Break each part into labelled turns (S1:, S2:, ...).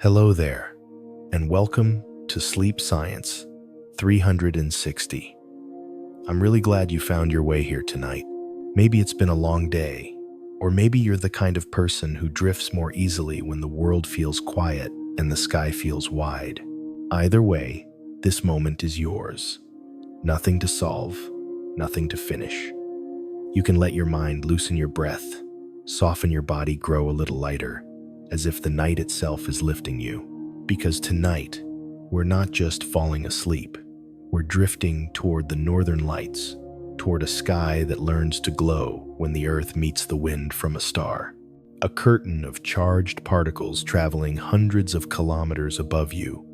S1: Hello there, and welcome to Sleep Science 360. I'm really glad you found your way here tonight. Maybe it's been a long day, or maybe you're the kind of person who drifts more easily when the world feels quiet and the sky feels wide. Either way, this moment is yours. Nothing to solve, nothing to finish. You can let your mind loosen your breath, soften your body grow a little lighter, as if the night itself is lifting you. Because tonight, we're not just falling asleep, we're drifting toward the northern lights, toward a sky that learns to glow when the earth meets the wind from a star. A curtain of charged particles traveling hundreds of kilometers above you,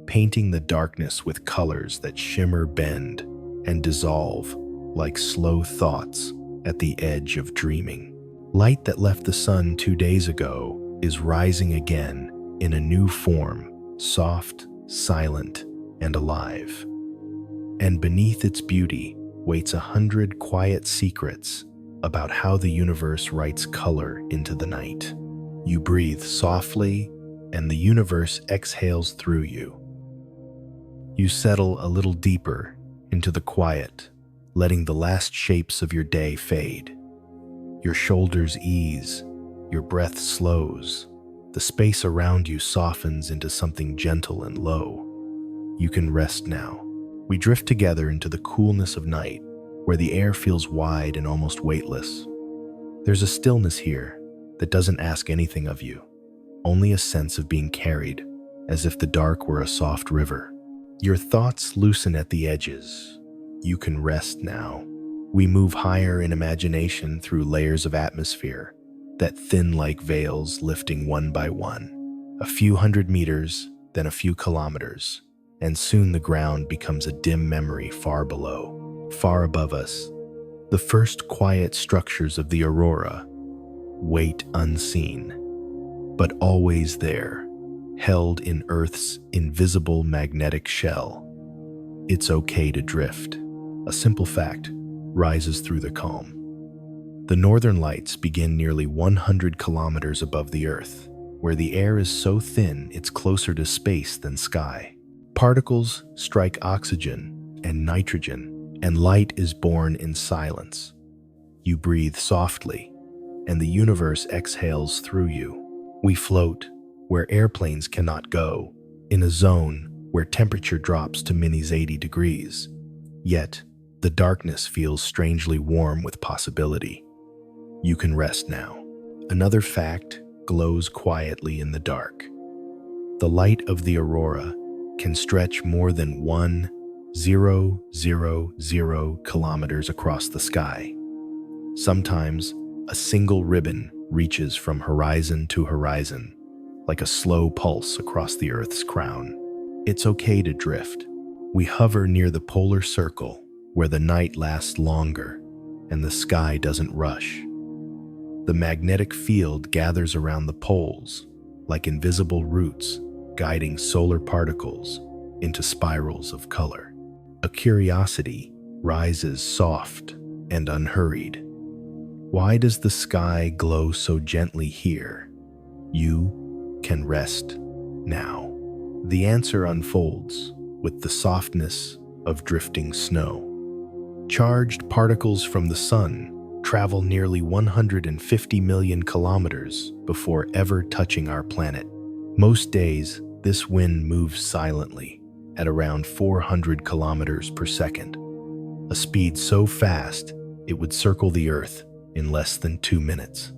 S1: painting the darkness with colors that shimmer, bend, and dissolve like slow thoughts at the edge of dreaming. Light that left the sun 2 days ago is rising again in a new form, soft, silent, and alive. And beneath its beauty waits 100 quiet secrets about how the universe writes color into the night. You breathe softly, and the universe exhales through you. You settle a little deeper into the quiet, letting the last shapes of your day fade. Your shoulders ease, your breath slows, the space around you softens into something gentle and low. You can rest now. We drift together into the coolness of night, where the air feels wide and almost weightless. There's a stillness here that doesn't ask anything of you, only a sense of being carried, as if the dark were a soft river. Your thoughts loosen at the edges. You can rest now. We move higher in imagination through layers of atmosphere that thin like veils, lifting one by one. A few hundred meters, then a few kilometers, and soon the ground becomes a dim memory far below. Far above us, the first quiet structures of the aurora wait unseen, but always there, held in Earth's invisible magnetic shell. It's okay to drift. A simple fact rises through the calm. The northern lights begin nearly 100 kilometers above the Earth, where the air is so thin it's closer to space than sky. Particles strike oxygen and nitrogen, and light is born in silence. You breathe softly, and the universe exhales through you. We float where airplanes cannot go, in a zone where temperature drops to -80 degrees. Yet, the darkness feels strangely warm with possibility. You can rest now. Another fact glows quietly in the dark. The light of the aurora can stretch more than 1,000 kilometers across the sky. Sometimes, a single ribbon reaches from horizon to horizon, like a slow pulse across the Earth's crown. It's okay to drift. We hover near the polar circle, where the night lasts longer and the sky doesn't rush. The magnetic field gathers around the poles like invisible roots guiding solar particles into spirals of color. A curiosity rises soft and unhurried. Why does the sky glow so gently here? You can rest now. The answer unfolds with the softness of drifting snow. Charged particles from the sun travel nearly 150 million kilometers before ever touching our planet. Most days, this wind moves silently at around 400 kilometers per second, a speed so fast it would circle the Earth in less than 2 minutes.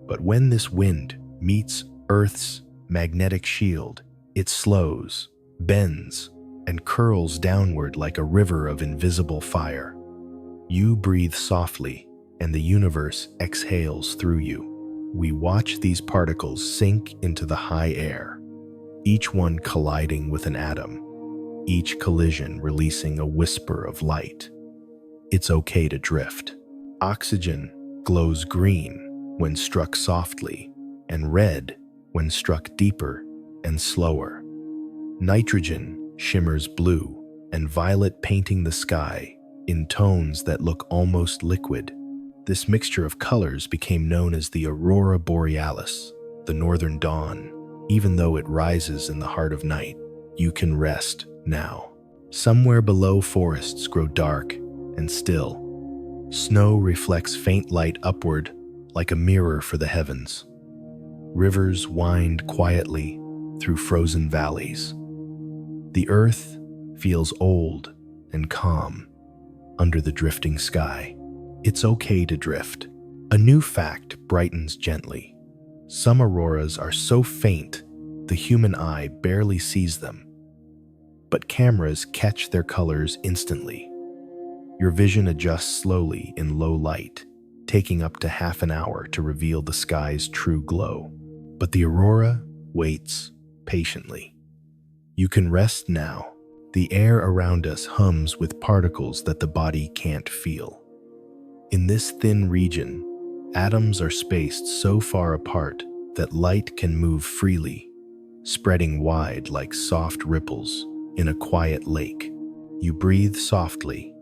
S1: But when this wind meets Earth's magnetic shield, it slows, bends, and curls downward like a river of invisible fire. You breathe softly, and the universe exhales through you. We watch these particles sink into the high air, each one colliding with an atom, each collision releasing a whisper of light. It's okay to drift. Oxygen glows green when struck softly, and red when struck deeper and slower. Nitrogen shimmers blue, and violet painting the sky in tones that look almost liquid. This mixture of colors became known as the aurora borealis, the northern dawn. even though it rises in the heart of night. You can rest now. Somewhere below, forests grow dark and still. Snow reflects faint light upward like a mirror for the heavens. Rivers wind quietly through frozen valleys. The earth feels old and calm under the drifting sky. It's okay to drift. A new fact brightens gently. Some auroras are so faint the human eye barely sees them, but cameras catch their colors instantly. Your vision adjusts slowly in low light, taking up to half an hour to reveal the sky's true glow. But the aurora waits patiently. You can rest now. The air around us hums with particles that the body can't feel. In this thin region, atoms are spaced so far apart that light can move freely, spreading wide like soft ripples in a quiet lake. You breathe softly,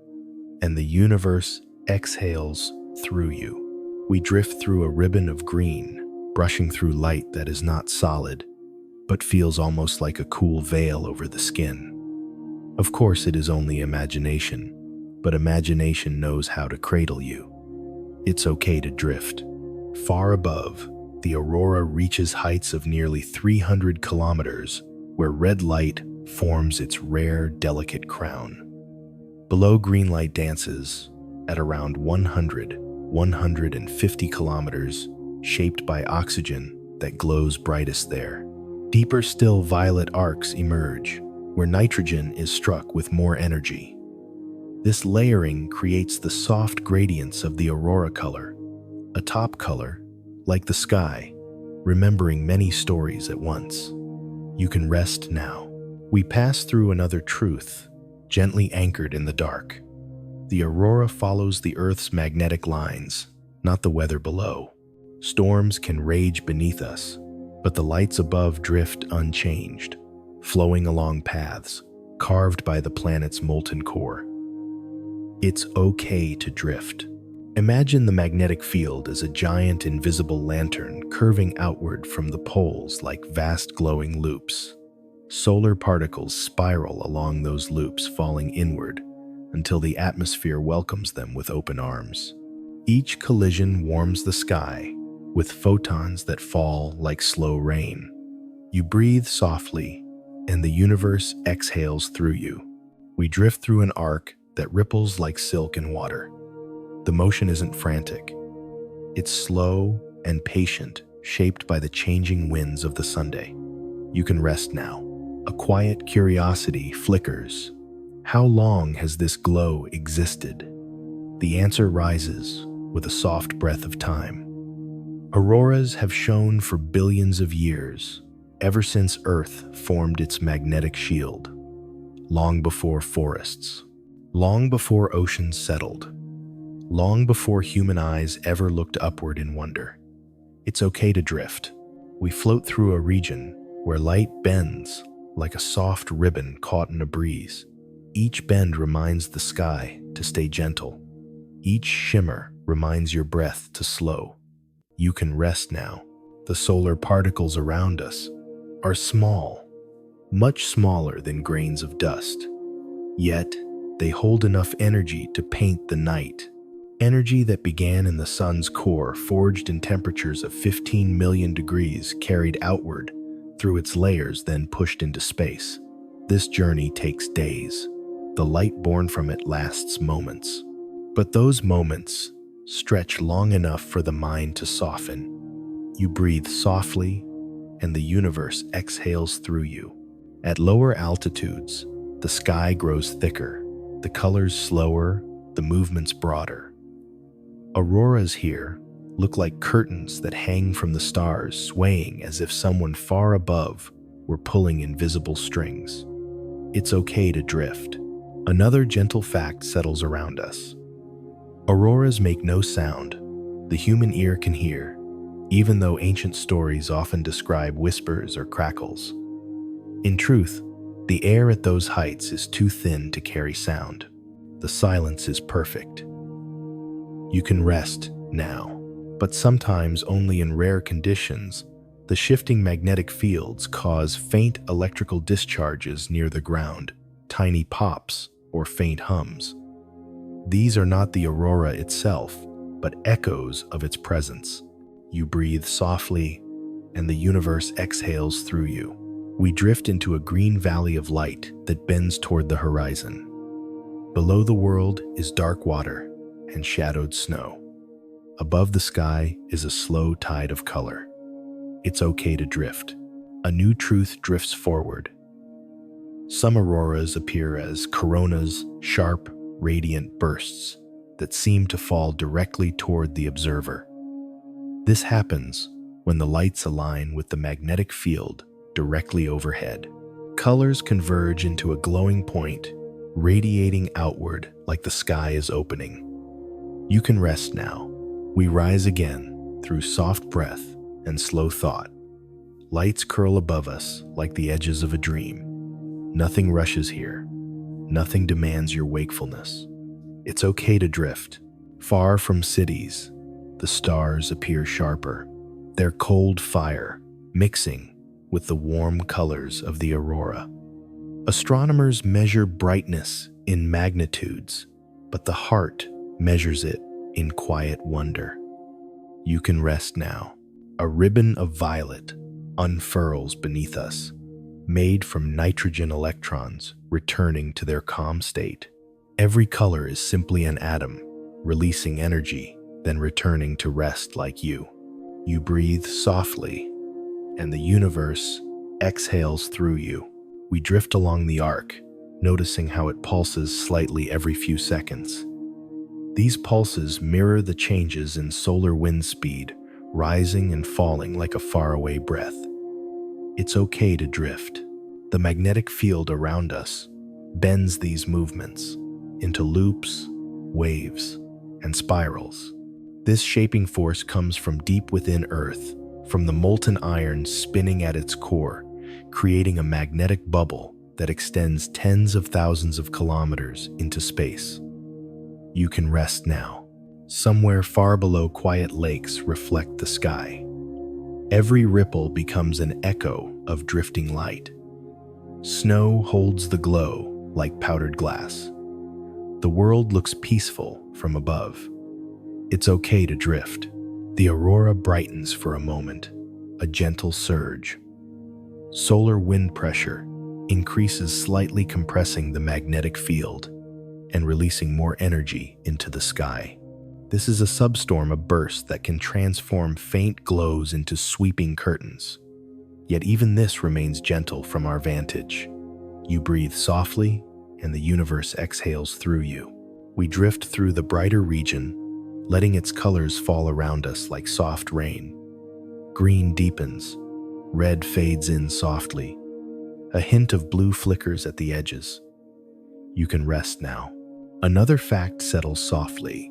S1: and the universe exhales through you. We drift through a ribbon of green, brushing through light that is not solid, but feels almost like a cool veil over the skin. Of course, it is only imagination, but imagination knows how to cradle you. It's okay to drift. Far above, the aurora reaches heights of nearly 300 kilometers, where red light forms its rare, delicate crown. Below, green light dances at around 150 kilometers, shaped by oxygen that glows brightest there. Deeper still, violet arcs emerge, where nitrogen is struck with more energy. This layering creates the soft gradients of the aurora color, a top color, like the sky, remembering many stories at once. You can rest now. We pass through another truth, gently anchored in the dark. The aurora follows the Earth's magnetic lines, not the weather below. Storms can rage beneath us, but the lights above drift unchanged, flowing along paths carved by the planet's molten core. It's okay to drift. Imagine the magnetic field as a giant invisible lantern curving outward from the poles like vast glowing loops. Solar particles spiral along those loops, falling inward until the atmosphere welcomes them with open arms. Each collision warms the sky with photons that fall like slow rain. You breathe softly, and the universe exhales through you. We drift through an arc that ripples like silk in water. The motion isn't frantic. It's slow and patient, shaped by the changing winds of the Sunday. You can rest now. A quiet curiosity flickers. How long has this glow existed? The answer rises with a soft breath of time. Auroras have shone for billions of years, ever since Earth formed its magnetic shield. Long before forests, long before oceans settled, long before human eyes ever looked upward in wonder. It's okay to drift. We float through a region where light bends like a soft ribbon caught in a breeze. Each bend reminds the sky to stay gentle. Each shimmer reminds your breath to slow. You can rest now. The solar particles around us are small, much smaller than grains of dust. Yet, they hold enough energy to paint the night. Energy that began in the sun's core, forged in temperatures of 15 million degrees, carried outward through its layers, then pushed into space. This journey takes days. The light born from it lasts moments. But those moments stretch long enough for the mind to soften. You breathe softly, and the universe exhales through you. At lower altitudes, the sky grows thicker, the colors slower, the movements broader. Auroras here look like curtains that hang from the stars, swaying as if someone far above were pulling invisible strings. It's okay to drift. Another gentle fact settles around us. Auroras make no sound. The human ear can hear, even though ancient stories often describe whispers or crackles. In truth, the air at those heights is too thin to carry sound. The silence is perfect. You can rest now, but sometimes only in rare conditions, The shifting magnetic fields cause faint electrical discharges near the ground, tiny pops or faint hums. These are not the aurora itself, but echoes of its presence. You breathe softly, and the universe exhales through you. We drift into a green valley of light that bends toward the horizon. Below the world is dark water and shadowed snow. Above the sky is a slow tide of color. It's okay to drift. A new truth drifts forward. Some auroras appear as coronas, sharp, radiant bursts that seem to fall directly toward the observer. This happens when the lights align with the magnetic field directly overhead. Colors converge into a glowing point, radiating outward like the sky is opening. You can rest now. We rise again through soft breath and slow thought. Lights curl above us like the edges of a dream. Nothing rushes here. Nothing demands your wakefulness. It's okay to drift. Far from cities, the stars appear sharper, their cold fire mixing with the warm colors of the aurora. Astronomers measure brightness in magnitudes, but the heart measures it in quiet wonder. You can rest now. A ribbon of violet unfurls beneath us, made from nitrogen electrons returning to their calm state. Every color is simply an atom, releasing energy, then returning to rest like you. You breathe softly, and the universe exhales through you. We drift along the arc, noticing how it pulses slightly every few seconds. These pulses mirror the changes in solar wind speed, rising and falling like a faraway breath. It's okay to drift. The magnetic field around us bends these movements into loops, waves, and spirals. This shaping force comes from deep within Earth, from the molten iron spinning at its core, creating a magnetic bubble that extends tens of thousands of kilometers into space. You can rest now. Somewhere far below, quiet lakes reflect the sky. Every ripple becomes an echo of drifting light. Snow holds the glow like powdered glass. The world looks peaceful from above. It's okay to drift. The aurora brightens for a moment, a gentle surge. Solar wind pressure increases, slightly compressing the magnetic field and releasing more energy into the sky. This is a substorm, a burst that can transform faint glows into sweeping curtains. Yet even this remains gentle from our vantage. You breathe softly, and the universe exhales through you. We drift through the brighter region, letting its colors fall around us like soft rain. Green deepens, red fades in softly. A hint of blue flickers at the edges. You can rest now. Another fact settles softly.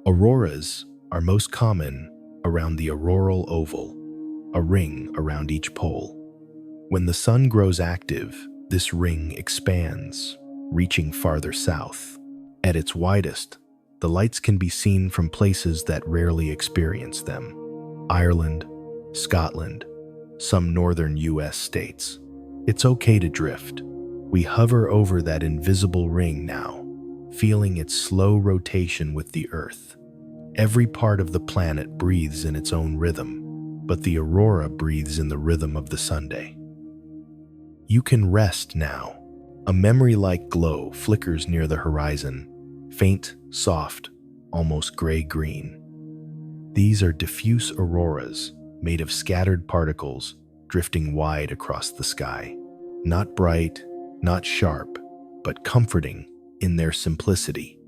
S1: Auroras are most common around the auroral oval, a ring around each pole. When the sun grows active, this ring expands, reaching farther south. At its widest, the lights can be seen from places that rarely experience them: Ireland, Scotland, some northern US states. It's okay to drift. We hover over that invisible ring now, feeling its slow rotation with the Earth. Every part of the planet breathes in its own rhythm, but the aurora breathes in the rhythm of the Sunday. You can rest now. A memory-like glow flickers near the horizon, faint, soft, almost gray-green. These are diffuse auroras made of scattered particles drifting wide across the sky. Not bright, not sharp, but comforting in their simplicity.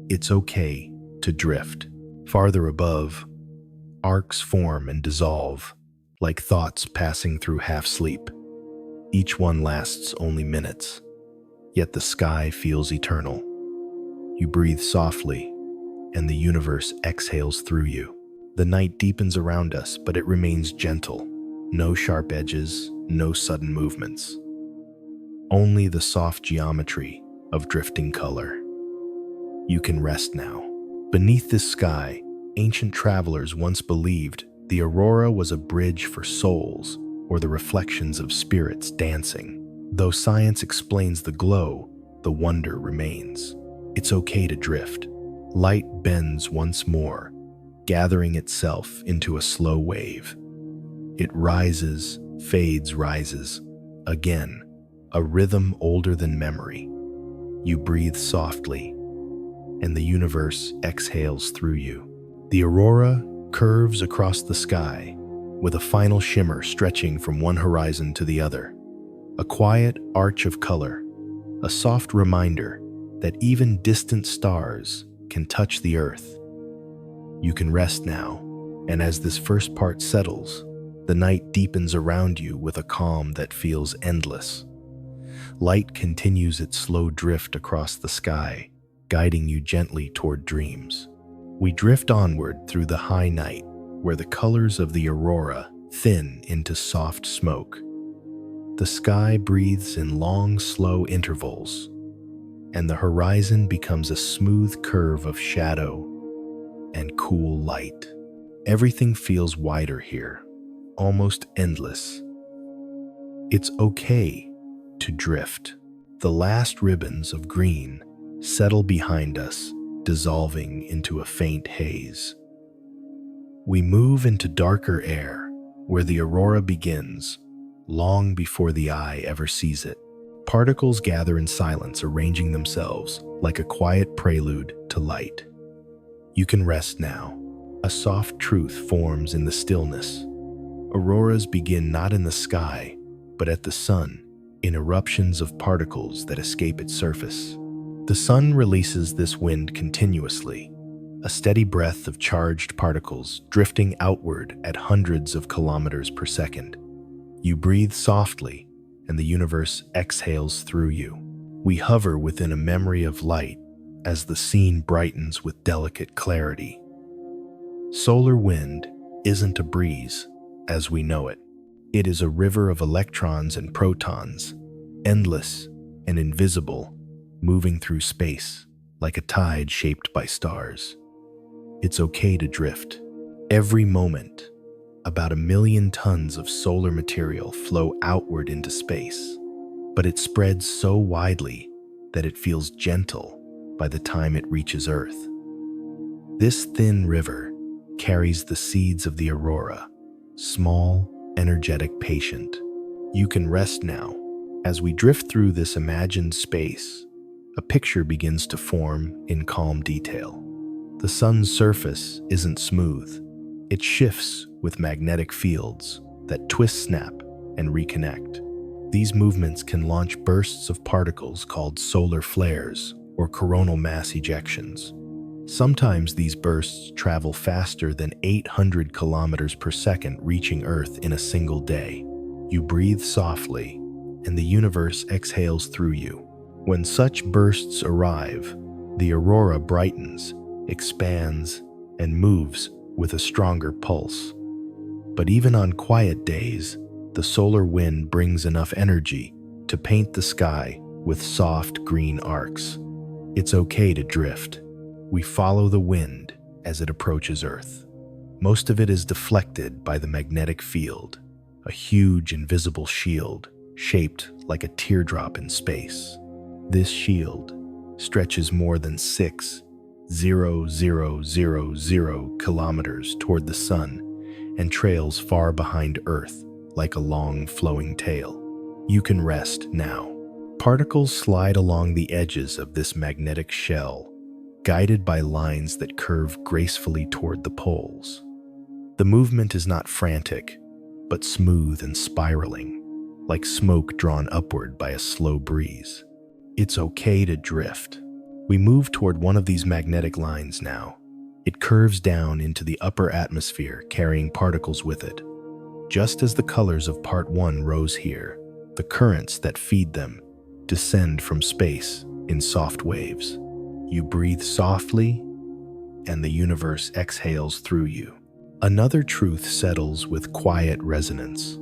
S1: It's okay to drift. Farther above, arcs form and dissolve, like thoughts passing through half-sleep. Each one lasts only minutes, yet the sky feels eternal. You breathe softly, and the universe exhales through you. The night deepens around us, but it remains gentle. No sharp edges, no sudden movements. Only the soft geometry of drifting color. You can rest now. Beneath this sky, ancient travelers once believed The aurora was a bridge for souls, or the reflections of spirits dancing. Though science explains the glow, the wonder remains. It's okay to drift. Light bends once more, gathering itself into a slow wave. It rises, fades, rises. Again, a rhythm older than memory. You breathe softly, and the universe exhales through you. The aurora curves across the sky, with a final shimmer stretching from one horizon to the other. A quiet arch of color, a soft reminder that even distant stars can touch the earth. You can rest now, and as this first part settles, the night deepens around you with a calm that feels endless. Light continues its slow drift across the sky, guiding you gently toward dreams. We drift onward through the high night, where the colors of the aurora thin into soft smoke. The sky breathes in long, slow intervals, and the horizon becomes a smooth curve of shadow and cool light. Everything feels wider here, almost endless. It's okay to drift. The last ribbons of green settle behind us, dissolving into a faint haze. We move into darker air, where the aurora begins, long before the eye ever sees it. Particles gather in silence, arranging themselves like a quiet prelude to light. You can rest now. A soft truth forms in the stillness. Auroras begin not in the sky, but at the sun, in eruptions of particles that escape its surface. The sun releases this wind continuously, a steady breath of charged particles drifting outward at hundreds of kilometers per second. You breathe softly, and the universe exhales through you. We hover within a memory of light as the scene brightens with delicate clarity. Solar wind isn't a breeze as we know it. It is a river of electrons and protons, endless and invisible, moving through space like a tide shaped by stars. It's okay to drift. Every moment, about 1 million tons of solar material flow outward into space, but it spreads so widely that it feels gentle by the time it reaches Earth. This thin river carries the seeds of the aurora, small, energetic, patient. You can rest now. As we drift through this imagined space, a picture begins to form in calm detail. The sun's surface isn't smooth. It shifts with magnetic fields that twist, snap, and reconnect. These movements can launch bursts of particles called solar flares or coronal mass ejections. Sometimes these bursts travel faster than 800 kilometers per second, reaching Earth in a single day. You breathe softly, and the universe exhales through you. When such bursts arrive, the aurora brightens, expands, and moves with a stronger pulse. But even on quiet days, the solar wind brings enough energy to paint the sky with soft green arcs. It's okay to drift. We follow the wind as it approaches Earth. Most of it is deflected by the magnetic field, a huge invisible shield shaped like a teardrop in space. This shield stretches more than 6,000 kilometers toward the sun and trails far behind Earth like a long flowing tail. You can rest now. Particles slide along the edges of this magnetic shell, guided by lines that curve gracefully toward the poles. The movement is not frantic, but smooth and spiraling, like smoke drawn upward by a slow breeze. It's okay to drift. We move toward one of these magnetic lines now. It curves down into the upper atmosphere, carrying particles with it. Just as the colors of part 1 rose here, the currents that feed them descend from space in soft waves. You breathe softly, and the universe exhales through you. Another truth settles with quiet resonance.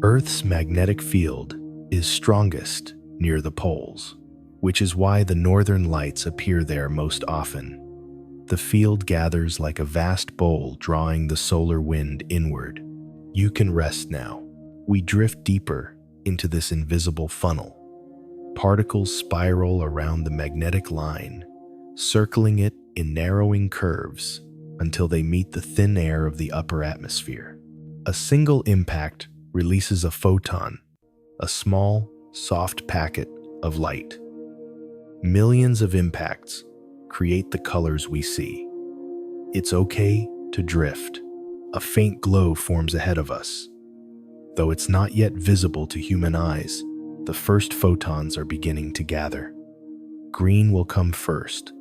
S1: Earth's magnetic field is strongest near the poles, which is why the northern lights appear there most often. The field gathers like a vast bowl, drawing the solar wind inward. You can rest now. We drift deeper into this invisible funnel. Particles spiral around the magnetic line, circling it in narrowing curves until they meet the thin air of the upper atmosphere. A single impact releases a photon, a small, soft packet of light. Millions of impacts create the colors we see. It's okay to drift. A faint glow forms ahead of us. Though it's not yet visible to human eyes, the first photons are beginning to gather. Green will come first,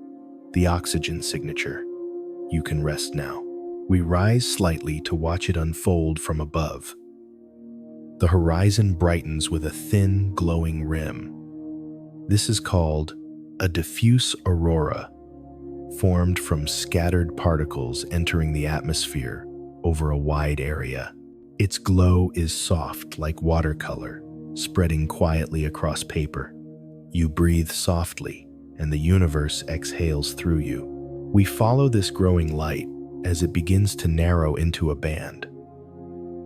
S1: the oxygen signature. You can rest now. We rise slightly to watch it unfold from above. The horizon brightens with a thin, glowing rim. This is called a diffuse aurora, formed from scattered particles entering the atmosphere over a wide area. Its glow is soft like watercolor, spreading quietly across paper. You breathe softly, and the universe exhales through you. We follow this growing light as it begins to narrow into a band.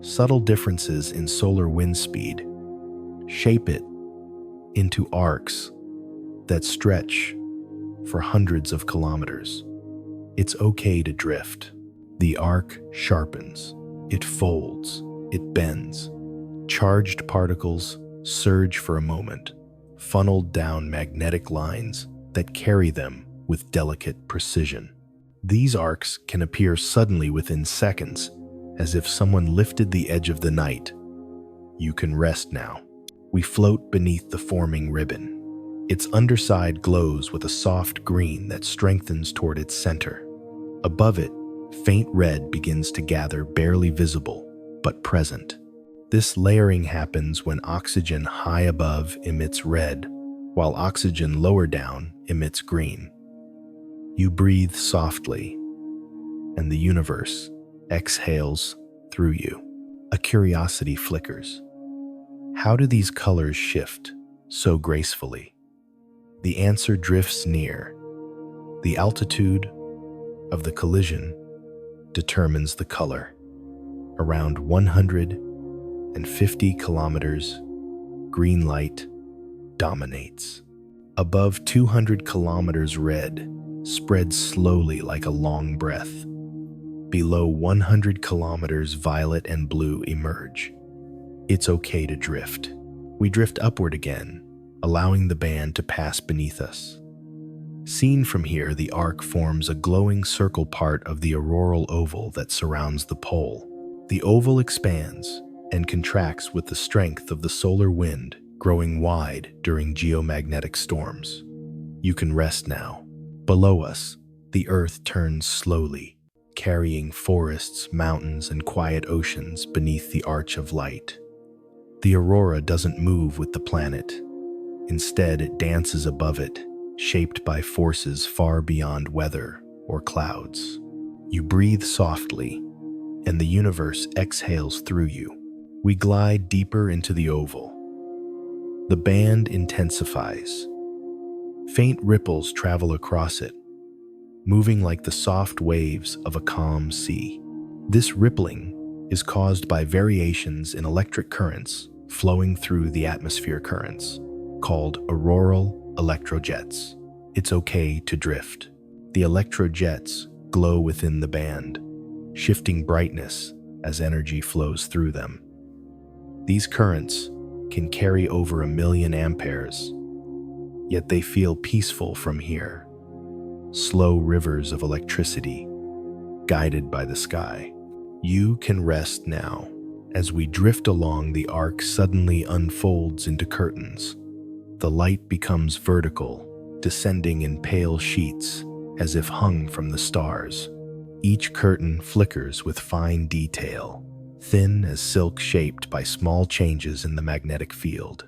S1: Subtle differences in solar wind speed shape it into arcs that stretch for hundreds of kilometers. It's okay to drift. The arc sharpens, it folds, it bends. Charged particles surge for a moment, funneled down magnetic lines that carry them with delicate precision. These arcs can appear suddenly within seconds, as if someone lifted the edge of the night. You can rest now. We float beneath the forming ribbon. Its underside glows with a soft green that strengthens toward its center. Above it, faint red begins to gather, barely visible, but present. This layering happens when oxygen high above emits red, while oxygen lower down emits green. You breathe softly, and the universe exhales through you. A curiosity flickers. How do these colors shift so gracefully? The answer drifts near. The altitude of the collision determines the color. Around 150 kilometers, green light dominates. Above 200 kilometers, red spreads slowly like a long breath. Below 100 kilometers, violet and blue emerge. It's okay to drift. We drift upward again, allowing the band to pass beneath us. Seen from here, the arc forms a glowing circle, part of the auroral oval that surrounds the pole. The oval expands and contracts with the strength of the solar wind, growing wide during geomagnetic storms. You can rest now. Below us, the earth turns slowly, carrying forests, mountains, and quiet oceans beneath the arch of light. The aurora doesn't move with the planet. Instead, it dances above it, shaped by forces far beyond weather or clouds. You breathe softly, and the universe exhales through you. We glide deeper into the oval. The band intensifies. Faint ripples travel across it, moving like the soft waves of a calm sea. This rippling is caused by variations in electric currents flowing through the atmosphere, currents called auroral electrojets. It's okay to drift. The electrojets glow within the band, shifting brightness as energy flows through them. These currents can carry over 1,000,000 amperes, yet they feel peaceful from here. Slow rivers of electricity, guided by the sky. You can rest now. As we drift along, the arc suddenly unfolds into curtains. The light becomes vertical, descending in pale sheets, as if hung from the stars. Each curtain flickers with fine detail, thin as silk, shaped by small changes in the magnetic field.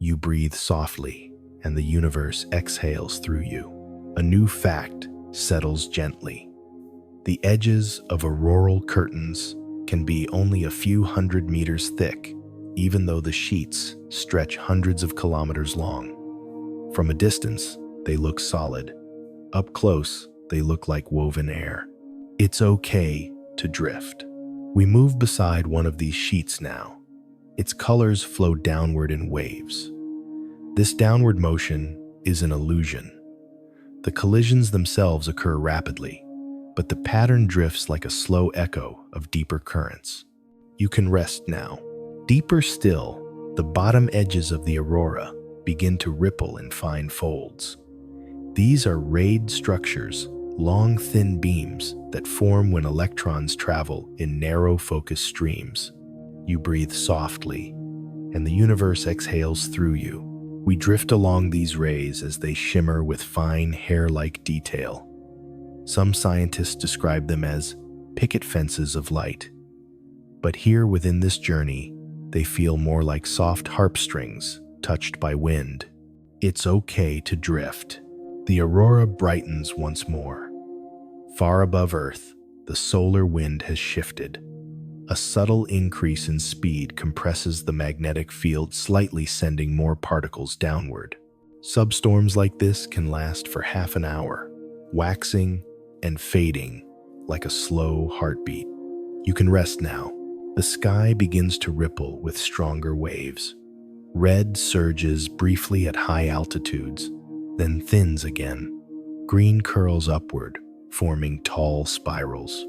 S1: You breathe softly, and the universe exhales through you. A new fact settles gently. The edges of auroral curtains can be only a few hundred meters thick, even though the sheets stretch hundreds of kilometers long. From a distance, they look solid. Up close, they look like woven air. It's okay to drift. We move beside one of these sheets now. Its colors flow downward in waves. This downward motion is an illusion. The collisions themselves occur rapidly, but the pattern drifts like a slow echo of deeper currents. You can rest now. Deeper still, the bottom edges of the aurora begin to ripple in fine folds. These are rayed structures, long thin beams that form when electrons travel in narrow focus streams. You breathe softly, and the universe exhales through you. We drift along these rays as they shimmer with fine hair-like detail. Some scientists describe them as picket fences of light. But here within this journey, they feel more like soft harp strings touched by wind. It's okay to drift. The aurora brightens once more. Far above Earth, the solar wind has shifted. A subtle increase in speed compresses the magnetic field slightly, sending more particles downward. Substorms like this can last for half an hour, waxing and fading like a slow heartbeat. You can rest now. The sky begins to ripple with stronger waves. Red surges briefly at high altitudes, then thins again. Green curls upward, forming tall spirals.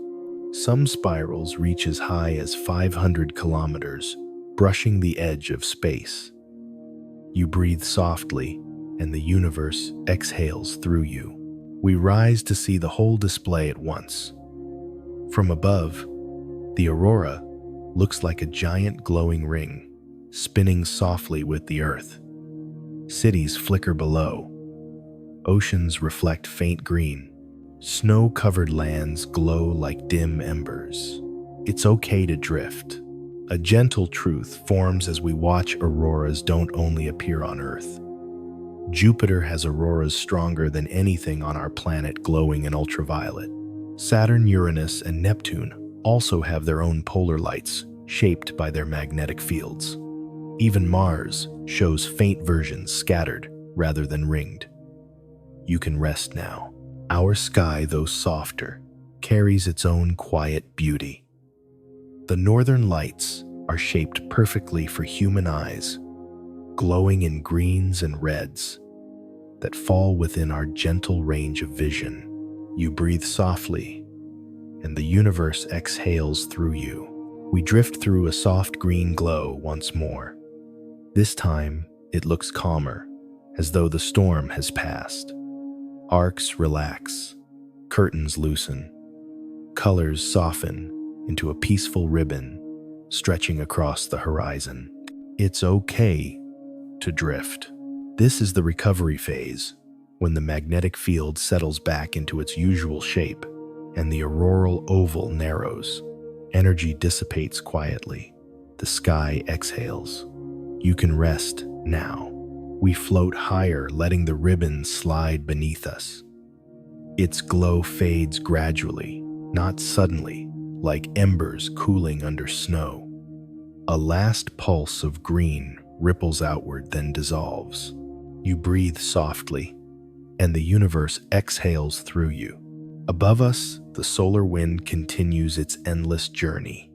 S1: Some spirals reach as high as 500 kilometers, brushing the edge of space. You breathe softly, and the universe exhales through you. We rise to see the whole display at once. From above, the aurora looks like a giant glowing ring, spinning softly with the earth. Cities flicker below. Oceans reflect faint green. Snow-covered lands glow like dim embers. It's okay to drift. A gentle truth forms as we watch auroras don't only appear on Earth. Jupiter has auroras stronger than anything on our planet, glowing in ultraviolet. Saturn, Uranus, and Neptune also have their own polar lights, shaped by their magnetic fields. Even Mars shows faint versions scattered rather than ringed. You can rest now. Our sky, though softer, carries its own quiet beauty. The northern lights are shaped perfectly for human eyes, glowing in greens and reds that fall within our gentle range of vision. You breathe softly, and the universe exhales through you. We drift through a soft green glow once more. This time, it looks calmer, as though the storm has passed. Arcs relax, curtains loosen, colors soften into a peaceful ribbon stretching across the horizon. It's okay to drift. This is the recovery phase, when the magnetic field settles back into its usual shape and the auroral oval narrows. Energy dissipates quietly. The sky exhales. You can rest now. We float higher, letting the ribbon slide beneath us. Its glow fades gradually, not suddenly, like embers cooling under snow. A last pulse of green ripples outward, then dissolves. You breathe softly, and the universe exhales through you. Above us, the solar wind continues its endless journey.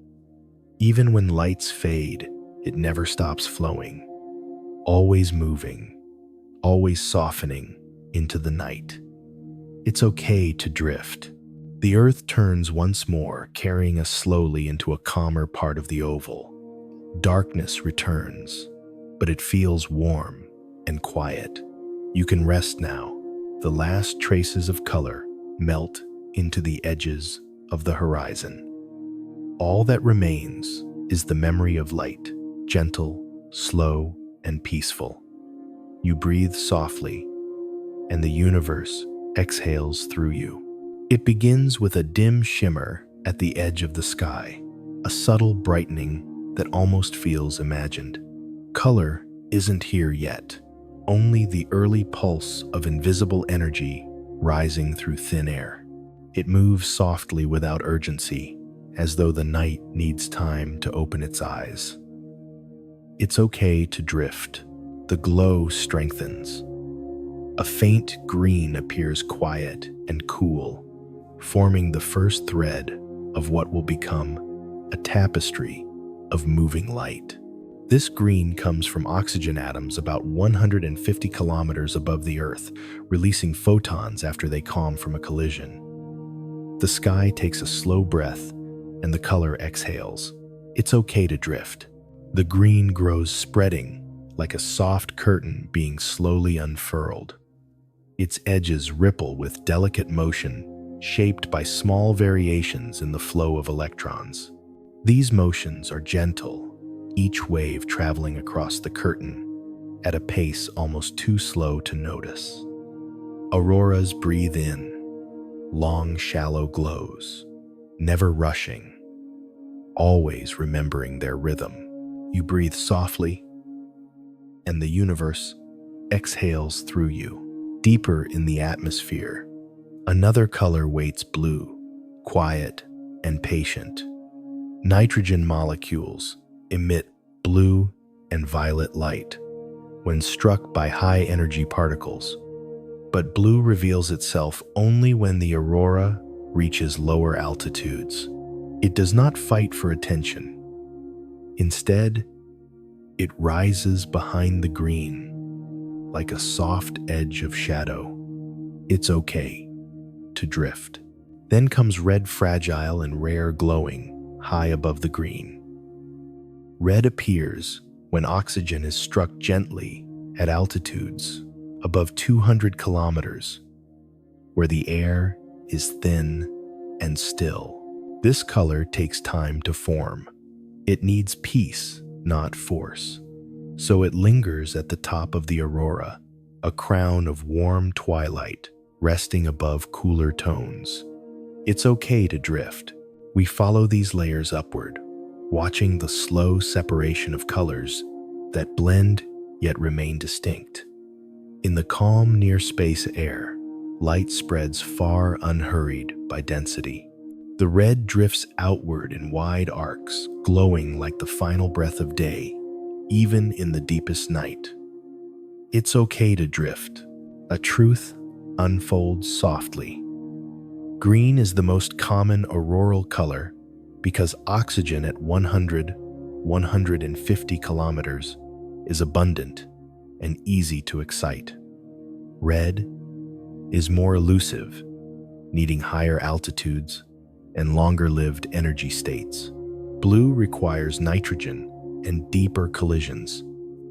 S1: Even when lights fade, it never stops flowing, always moving, always softening into the night. It's okay to drift. The earth turns once more, carrying us slowly into a calmer part of the oval. Darkness returns, but it feels warm and quiet. You can rest now. The last traces of color melt into the edges of the horizon. All that remains is the memory of light, gentle, slow, and peaceful. You breathe softly, and the universe exhales through you. It begins with a dim shimmer at the edge of the sky, a subtle brightening that almost feels imagined. Color isn't here yet, only the early pulse of invisible energy rising through thin air. It moves softly without urgency, as though the night needs time to open its eyes. It's okay to drift. The glow strengthens. A faint green appears quiet and cool, forming the first thread of what will become a tapestry of moving light. This green comes from oxygen atoms about 150 kilometers above the Earth, releasing photons after they calm from a collision. The sky takes a slow breath, and the color exhales. It's okay to drift. The green grows spreading, like a soft curtain being slowly unfurled. Its edges ripple with delicate motion, shaped by small variations in the flow of electrons. These motions are gentle, each wave traveling across the curtain at a pace almost too slow to notice. Auroras breathe in, long, shallow glows, never rushing, always remembering their rhythm. You breathe softly, and the universe exhales through you. Deeper in the atmosphere, another color waits blue, quiet and patient. Nitrogen molecules emit blue and violet light when struck by high-energy particles, but blue reveals itself only when the aurora reaches lower altitudes. It does not fight for attention. Instead, it rises behind the green, like a soft edge of shadow. It's okay to drift. Then comes red, fragile and rare, glowing high above the green. Red appears when oxygen is struck gently at altitudes above 200 kilometers, where the air is thin and still. This color takes time to form. It needs peace, not force. So it lingers at the top of the aurora, a crown of warm twilight resting above cooler tones. It's okay to drift. We follow these layers upward, watching the slow separation of colors that blend yet remain distinct. In the calm near-space air, light spreads far unhurried by density. The red drifts outward in wide arcs, glowing like the final breath of day, even in the deepest night. It's okay to drift. A truth unfolds softly. Green is the most common auroral color because oxygen at 150 kilometers is abundant and easy to excite. Red is more elusive, needing higher altitudes and longer-lived energy states. Blue requires nitrogen and deeper collisions.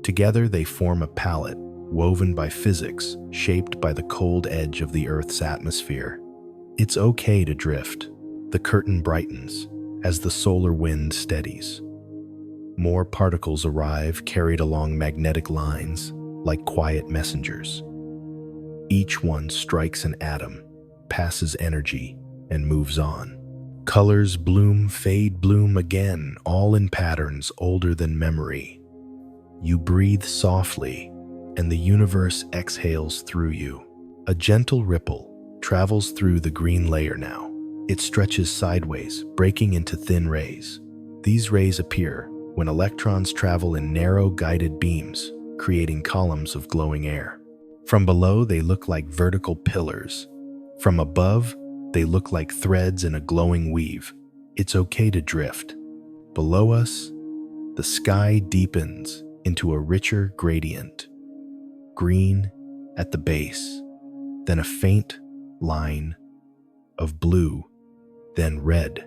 S1: Together they form a palette woven by physics, shaped by the cold edge of the Earth's atmosphere. It's okay to drift. The curtain brightens as the solar wind steadies. More particles arrive, carried along magnetic lines like quiet messengers. Each one strikes an atom, passes energy, and moves on. Colors bloom, fade, bloom again, all in patterns older than memory. You breathe softly, and the universe exhales through you. A gentle ripple travels through the green layer now. It stretches sideways, breaking into thin rays. These rays appear when electrons travel in narrow guided beams, creating columns of glowing air. From below, they look like vertical pillars. From above, they look like threads in a glowing weave. It's okay to drift. Below us, the sky deepens into a richer gradient. Green at the base, then a faint line of blue, then red,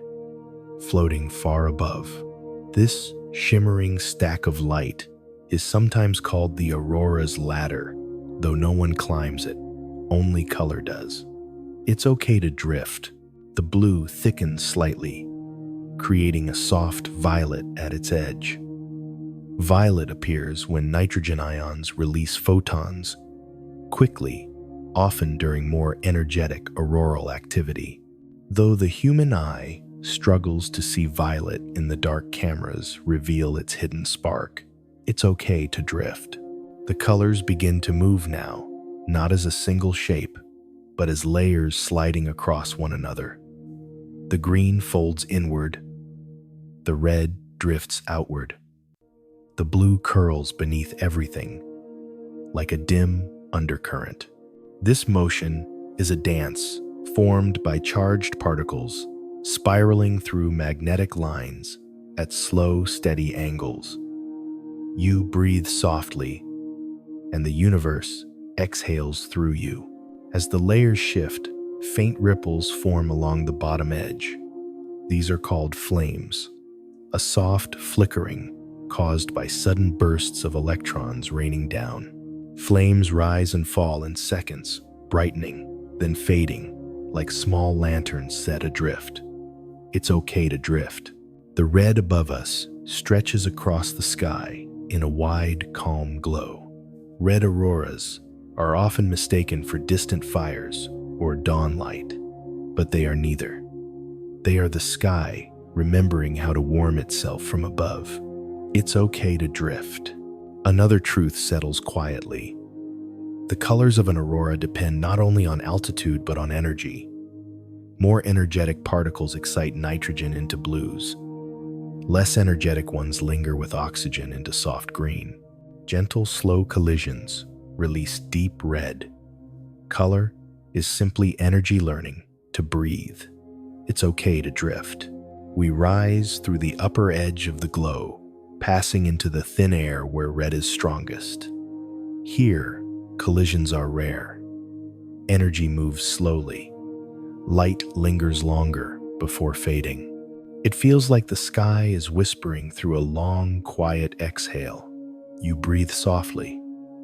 S1: floating far above. This shimmering stack of light is sometimes called the aurora's ladder, though no one climbs it, only color does. It's okay to drift. The blue thickens slightly, creating a soft violet at its edge. Violet appears when nitrogen ions release photons quickly, often during more energetic auroral activity. Though the human eye struggles to see violet in the dark, cameras reveal its hidden spark. It's okay to drift. The colors begin to move now, not as a single shape, but as layers sliding across one another. The green folds inward, the red drifts outward. The blue curls beneath everything, like a dim undercurrent. This motion is a dance formed by charged particles spiraling through magnetic lines at slow, steady angles. You breathe softly, and the universe exhales through you. As the layers shift, faint ripples form along the bottom edge. These are called flames, a soft flickering caused by sudden bursts of electrons raining down. Flames rise and fall in seconds, brightening, then fading, like small lanterns set adrift. It's okay to drift. The red above us stretches across the sky in a wide, calm glow. Red auroras are often mistaken for distant fires or dawn light, but they are neither. They are the sky remembering how to warm itself from above. It's okay to drift. Another truth settles quietly. The colors of an aurora depend not only on altitude but on energy. More energetic particles excite nitrogen into blues. Less energetic ones linger with oxygen into soft green. Gentle, slow collisions release deep red. Color is simply energy learning to breathe. It's okay to drift. We rise through the upper edge of the glow, passing into the thin air where red is strongest. Here, collisions are rare. Energy moves slowly. Light lingers longer before fading. It feels like the sky is whispering through a long, quiet exhale. You breathe softly,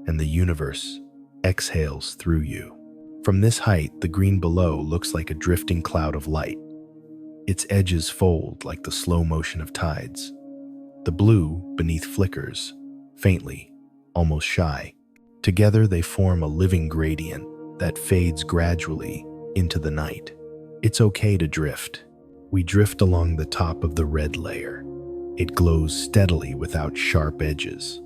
S1: and the universe exhales through you. From this height, the green below looks like a drifting cloud of light. Its edges fold like the slow motion of tides. The blue beneath flickers, faintly, almost shy. Together they form a living gradient that fades gradually into the night. It's okay to drift. We drift along the top of the red layer. It glows steadily without sharp edges.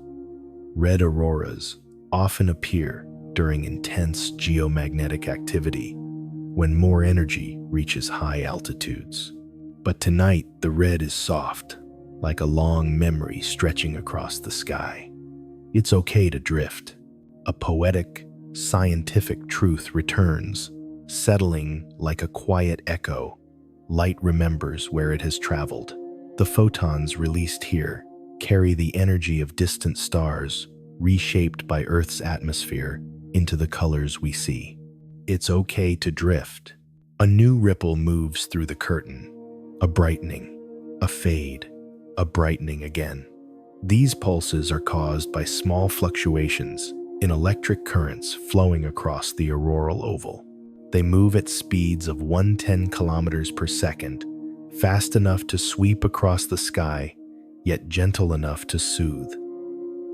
S1: Red auroras often appear during intense geomagnetic activity when more energy reaches high altitudes. But tonight, the red is soft, like a long memory stretching across the sky. It's okay to drift. A poetic, scientific truth returns, settling like a quiet echo. Light remembers where it has traveled. The photons released here carry the energy of distant stars, reshaped by Earth's atmosphere, into the colors we see. It's okay to drift. A new ripple moves through the curtain. A brightening, a fade, a brightening again. These pulses are caused by small fluctuations in electric currents flowing across the auroral oval. They move at speeds of 110 kilometers per second, fast enough to sweep across the sky, yet gentle enough to soothe.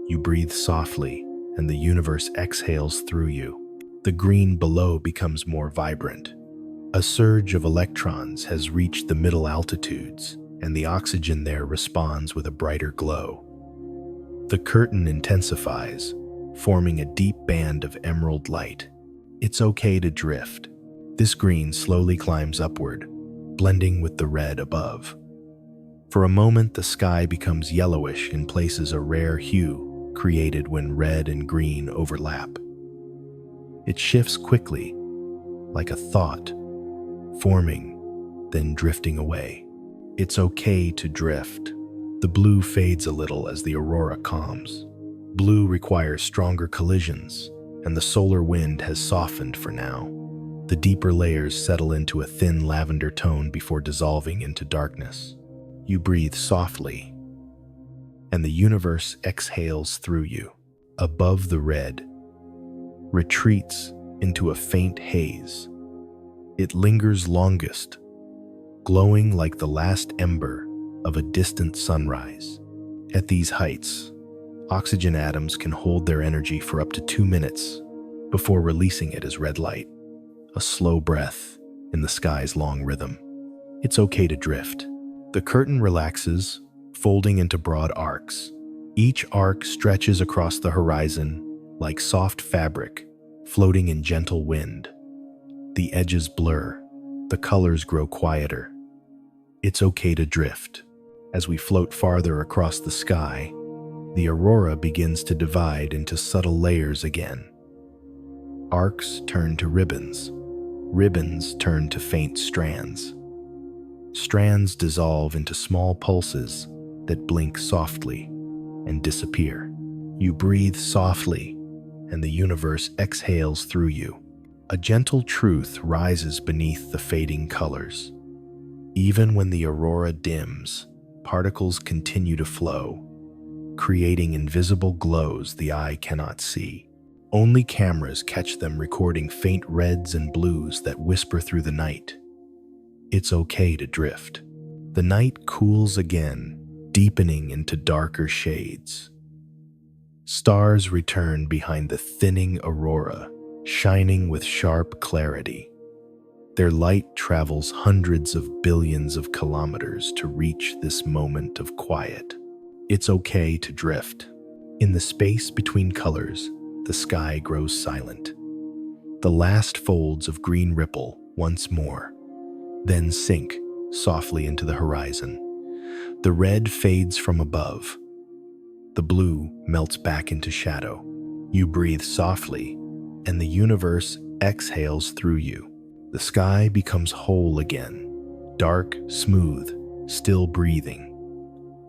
S1: You breathe softly, and the universe exhales through you. The green below becomes more vibrant. A surge of electrons has reached the middle altitudes, and the oxygen there responds with a brighter glow. The curtain intensifies, forming a deep band of emerald light. It's okay to drift. This green slowly climbs upward, blending with the red above. For a moment, the sky becomes yellowish in places, a rare hue created when red and green overlap. It shifts quickly, like a thought, forming, then drifting away. It's okay to drift. The blue fades a little as the aurora calms. Blue requires stronger collisions, and the solar wind has softened for now. The deeper layers settle into a thin lavender tone before dissolving into darkness. You breathe softly, and the universe exhales through you. Above the red, retreats into a faint haze. It lingers longest, glowing like the last ember of a distant sunrise. At these heights, oxygen atoms can hold their energy for up to 2 minutes before releasing it as red light, a slow breath in the sky's long rhythm. It's okay to drift. The curtain relaxes, folding into broad arcs. Each arc stretches across the horizon like soft fabric, floating in gentle wind. The edges blur, the colors grow quieter. It's okay to drift. As we float farther across the sky, the aurora begins to divide into subtle layers again. Arcs turn to ribbons. Ribbons turn to faint strands. Strands dissolve into small pulses that blink softly and disappear. You breathe softly, and the universe exhales through you. A gentle truth rises beneath the fading colors. Even when the aurora dims, particles continue to flow, creating invisible glows the eye cannot see. Only cameras catch them, recording faint reds and blues that whisper through the night. It's okay to drift. The night cools again, deepening into darker shades. Stars return behind the thinning aurora, shining with sharp clarity. Their light travels hundreds of billions of kilometers to reach this moment of quiet. It's okay to drift. In the space between colors, the sky grows silent. The last folds of green ripple once more, then sink softly into the horizon. The red fades from above. The blue melts back into shadow. You breathe softly, and the universe exhales through you. The sky becomes whole again, dark, smooth, still breathing.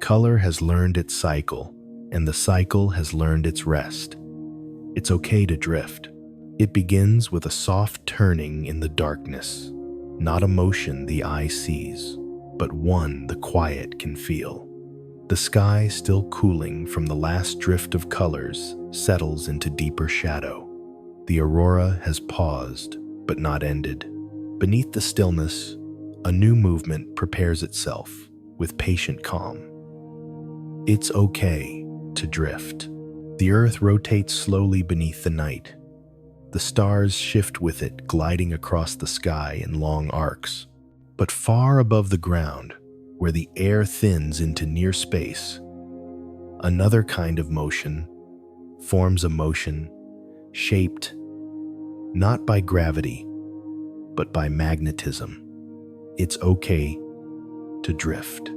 S1: Color has learned its cycle, and the cycle has learned its rest. It's okay to drift. It begins with a soft turning in the darkness, not a motion the eye sees, but one the quiet can feel. The sky, still cooling from the last drift of colors, settles into deeper shadow. The aurora has paused, but not ended. Beneath the stillness, a new movement prepares itself with patient calm. It's okay to drift. The earth rotates slowly beneath the night. The stars shift with it, gliding across the sky in long arcs. But far above the ground, where the air thins into near space, another kind of motion forms, a motion shaped not by gravity, but by magnetism. It's okay to drift.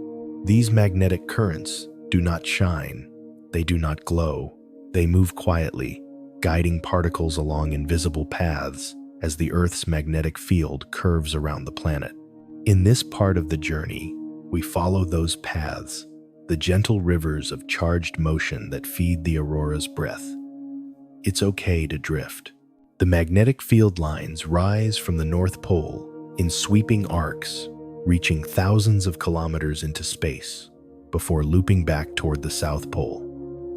S1: These magnetic currents do not shine, they do not glow, they move quietly, guiding particles along invisible paths as the Earth's magnetic field curves around the planet. In this part of the journey, we follow those paths, the gentle rivers of charged motion that feed the aurora's breath. It's okay to drift. The magnetic field lines rise from the North Pole in sweeping arcs, reaching thousands of kilometers into space before looping back toward the South Pole.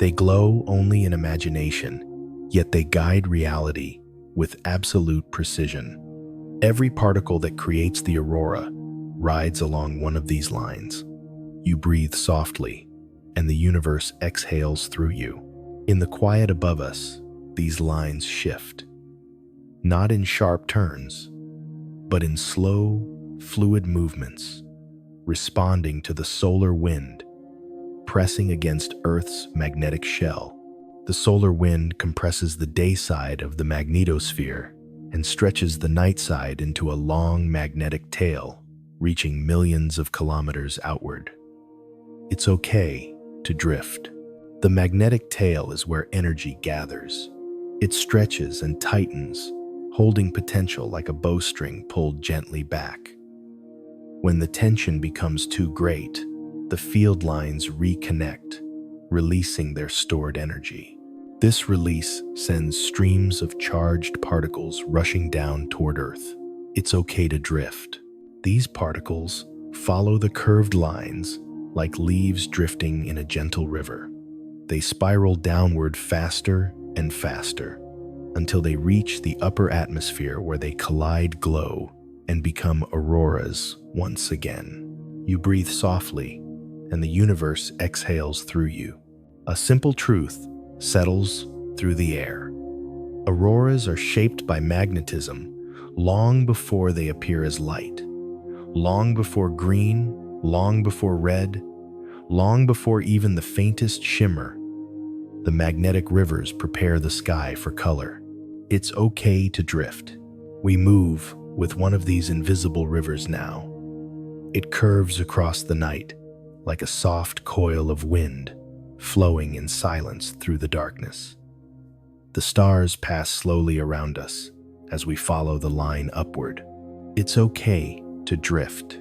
S1: They glow only in imagination, yet they guide reality with absolute precision. Every particle that creates the aurora rides along one of these lines. You breathe softly, and the universe exhales through you. In the quiet above us, these lines shift, not in sharp turns, but in slow, fluid movements, responding to the solar wind pressing against Earth's magnetic shell. The solar wind compresses the day side of the magnetosphere and stretches the night side into a long magnetic tail, reaching millions of kilometers outward. It's okay to drift. The magnetic tail is where energy gathers. It stretches and tightens, holding potential like a bowstring pulled gently back. When the tension becomes too great, the field lines reconnect, releasing their stored energy. This release sends streams of charged particles rushing down toward Earth. It's okay to drift. These particles follow the curved lines like leaves drifting in a gentle river. They spiral downward faster and faster until they reach the upper atmosphere, where they collide, glow, and become auroras once again. You breathe softly, and the universe exhales through you. A simple truth settles through the air. Auroras are shaped by magnetism long before they appear as light, long before green, long before red, long before even the faintest shimmer. The magnetic rivers prepare the sky for color. It's okay to drift. We move with one of these invisible rivers now. It curves across the night like a soft coil of wind, flowing in silence through the darkness. The stars pass slowly around us as we follow the line upward. It's okay to drift.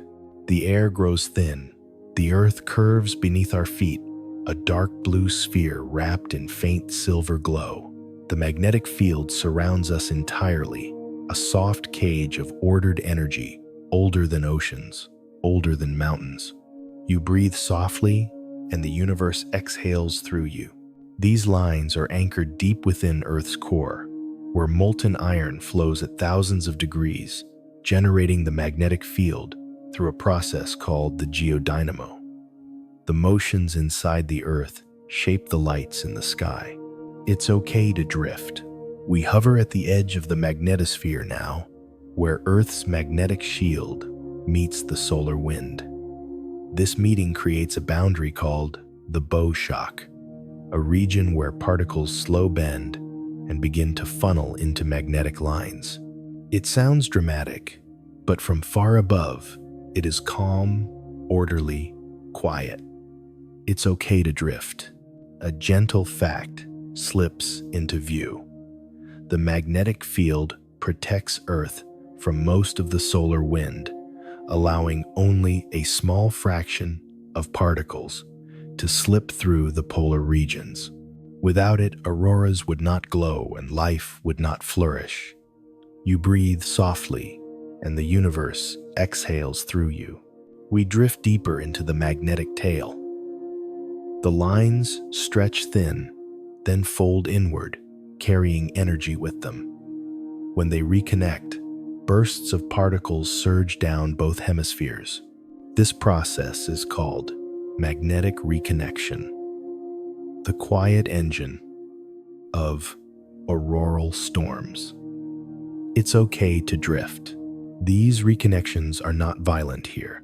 S1: The air grows thin. The earth curves beneath our feet, a dark blue sphere wrapped in faint silver glow. The magnetic field surrounds us entirely, a soft cage of ordered energy, older than oceans, older than mountains. You breathe softly, and the universe exhales through you. These lines are anchored deep within Earth's core, where molten iron flows at thousands of degrees, generating the magnetic field through a process called the geodynamo. The motions inside the Earth shape the lights in the sky. It's okay to drift. We hover at the edge of the magnetosphere now, where Earth's magnetic shield meets the solar wind. This meeting creates a boundary called the bow shock, a region where particles slow bend and begin to funnel into magnetic lines. It sounds dramatic, but from far above, it is calm, orderly, quiet. It's okay to drift. A gentle fact slips into view. The magnetic field protects Earth from most of the solar wind, allowing only a small fraction of particles to slip through the polar regions. Without it, auroras would not glow and life would not flourish. You breathe softly, and the universe exhales through you. We drift deeper into the magnetic tail. The lines stretch thin, then fold inward, carrying energy with them. When they reconnect, bursts of particles surge down both hemispheres. This process is called magnetic reconnection, the quiet engine of auroral storms. It's okay to drift. These reconnections are not violent here.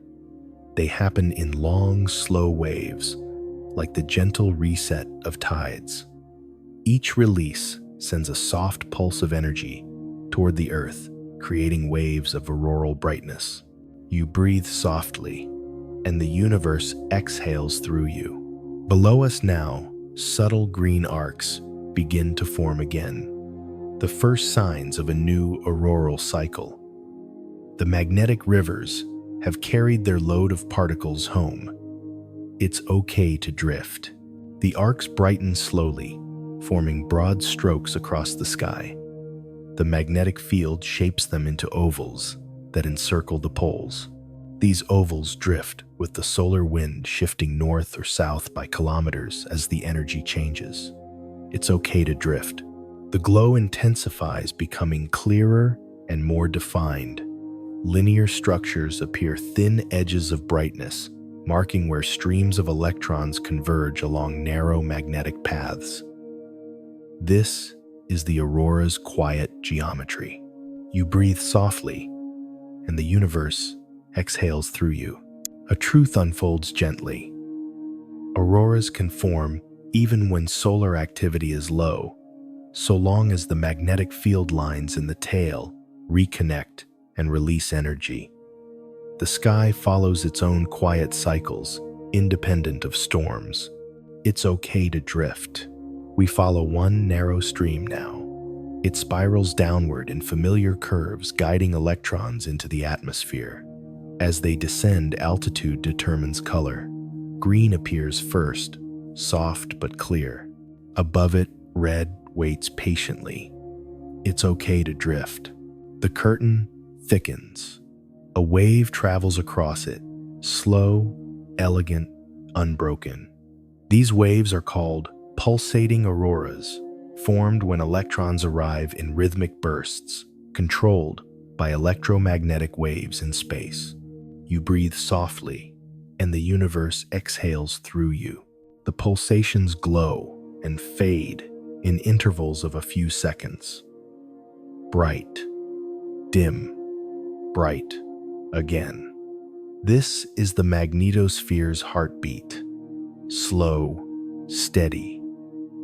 S1: They happen in long, slow waves, like the gentle reset of tides. Each release sends a soft pulse of energy toward the Earth, creating waves of auroral brightness. You breathe softly, and the universe exhales through you. Below us now, subtle green arcs begin to form again, the first signs of a new auroral cycle. The magnetic rivers have carried their load of particles home. It's okay to drift. The arcs brighten slowly, forming broad strokes across the sky. The magnetic field shapes them into ovals that encircle the poles. These ovals drift with the solar wind shifting north or south by kilometers as the energy changes. It's okay to drift. The glow intensifies, becoming clearer and more defined. Linear structures appear, thin edges of brightness, marking where streams of electrons converge along narrow magnetic paths. This is the aurora's quiet geometry. You breathe softly, and the universe exhales through you. A truth unfolds gently. Auroras can form even when solar activity is low, so long as the magnetic field lines in the tail reconnect and release energy. The sky follows its own quiet cycles, independent of storms. It's okay to drift. We follow one narrow stream now. It spirals downward in familiar curves, guiding electrons into the atmosphere. As they descend, altitude determines color. Green appears first, soft but clear. Above it, red waits patiently. It's okay to drift. The curtain thickens. A wave travels across it, slow, elegant, unbroken. These waves are called pulsating auroras, formed when electrons arrive in rhythmic bursts, controlled by electromagnetic waves in space. You breathe softly, and the universe exhales through you. The pulsations glow and fade in intervals of a few seconds. Bright, dim, bright, again. This is the magnetosphere's heartbeat. Slow, steady,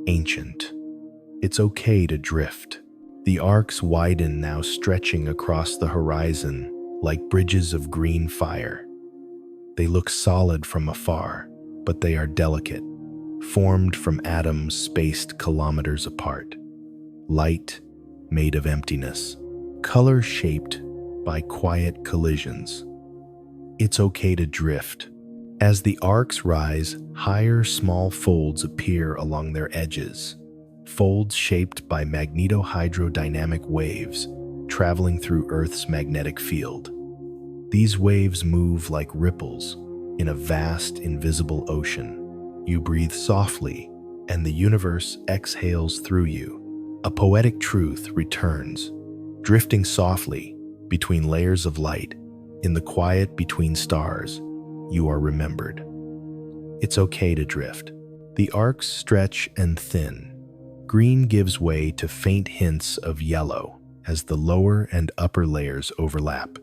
S1: ancient. It's okay to drift. The arcs widen now, stretching across the horizon like bridges of green fire. They look solid from afar, but they are delicate, formed from atoms spaced kilometers apart. light made of emptiness, color shaped by quiet collisions. It's okay to drift. As the arcs rise, higher small folds appear along their edges, folds shaped by magnetohydrodynamic waves traveling through Earth's magnetic field. These waves move like ripples in a vast, invisible ocean. You breathe softly, and the universe exhales through you. A poetic truth returns, drifting softly between layers of light. In the quiet between stars, you are remembered. It's okay to drift. The arcs stretch and thin. Green gives way to faint hints of yellow as the lower and upper layers overlap.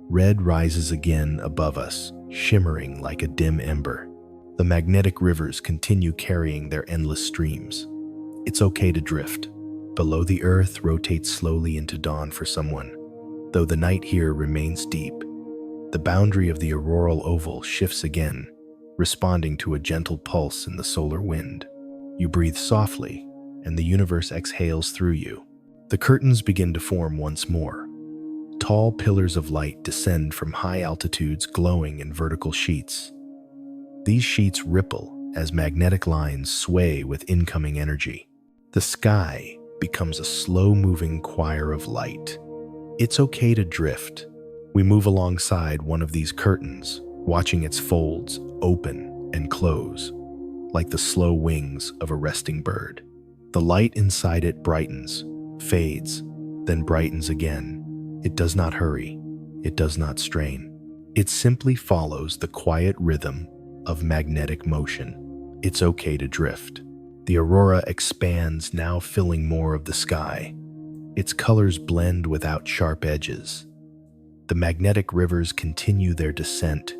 S1: Red rises again above us, shimmering like a dim ember. The magnetic rivers continue carrying their endless streams. It's okay to drift. Below the earth rotates slowly into dawn for someone, though the night here remains deep. The boundary of the auroral oval shifts again, responding to a gentle pulse in the solar wind. You breathe softly, and the universe exhales through you. The curtains begin to form once more. Tall pillars of light descend from high altitudes, glowing in vertical sheets. These sheets ripple as magnetic lines sway with incoming energy. The sky becomes a slow-moving choir of light. It's okay to drift. We move alongside one of these curtains, watching its folds open and close, like the slow wings of a resting bird. The light inside it brightens, fades, then brightens again. It does not hurry. It does not strain. It simply follows the quiet rhythm of magnetic motion. It's okay to drift. The aurora expands, now filling more of the sky. Its colors blend without sharp edges. The magnetic rivers continue their descent,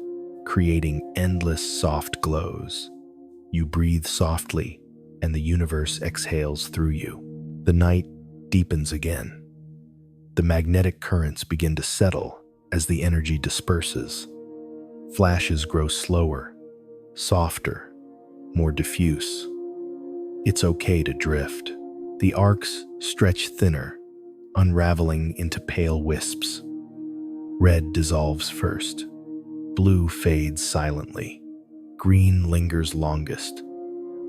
S1: creating endless soft glows. You breathe softly, and the universe exhales through you. The night deepens again. The magnetic currents begin to settle as the energy disperses. Flashes grow slower, softer, more diffuse. It's okay to drift. The arcs stretch thinner, unraveling into pale wisps. Red dissolves first. Blue fades silently. Green lingers longest,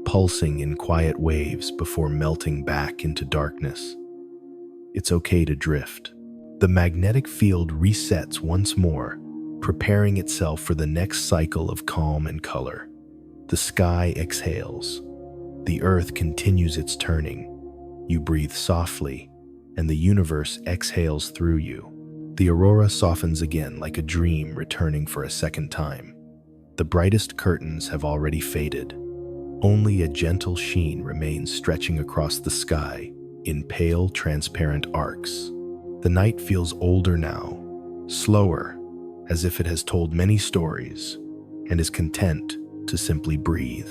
S1: pulsing in quiet waves before melting back into darkness. It's okay to drift. The magnetic field resets once more, preparing itself for the next cycle of calm and color. The sky exhales. The earth continues its turning. You breathe softly, and the universe exhales through you. The aurora softens again like a dream returning for a second time. The brightest curtains have already faded. Only a gentle sheen remains stretching across the sky in pale, transparent arcs. The night feels older now, slower, as if it has told many stories and is content to simply breathe.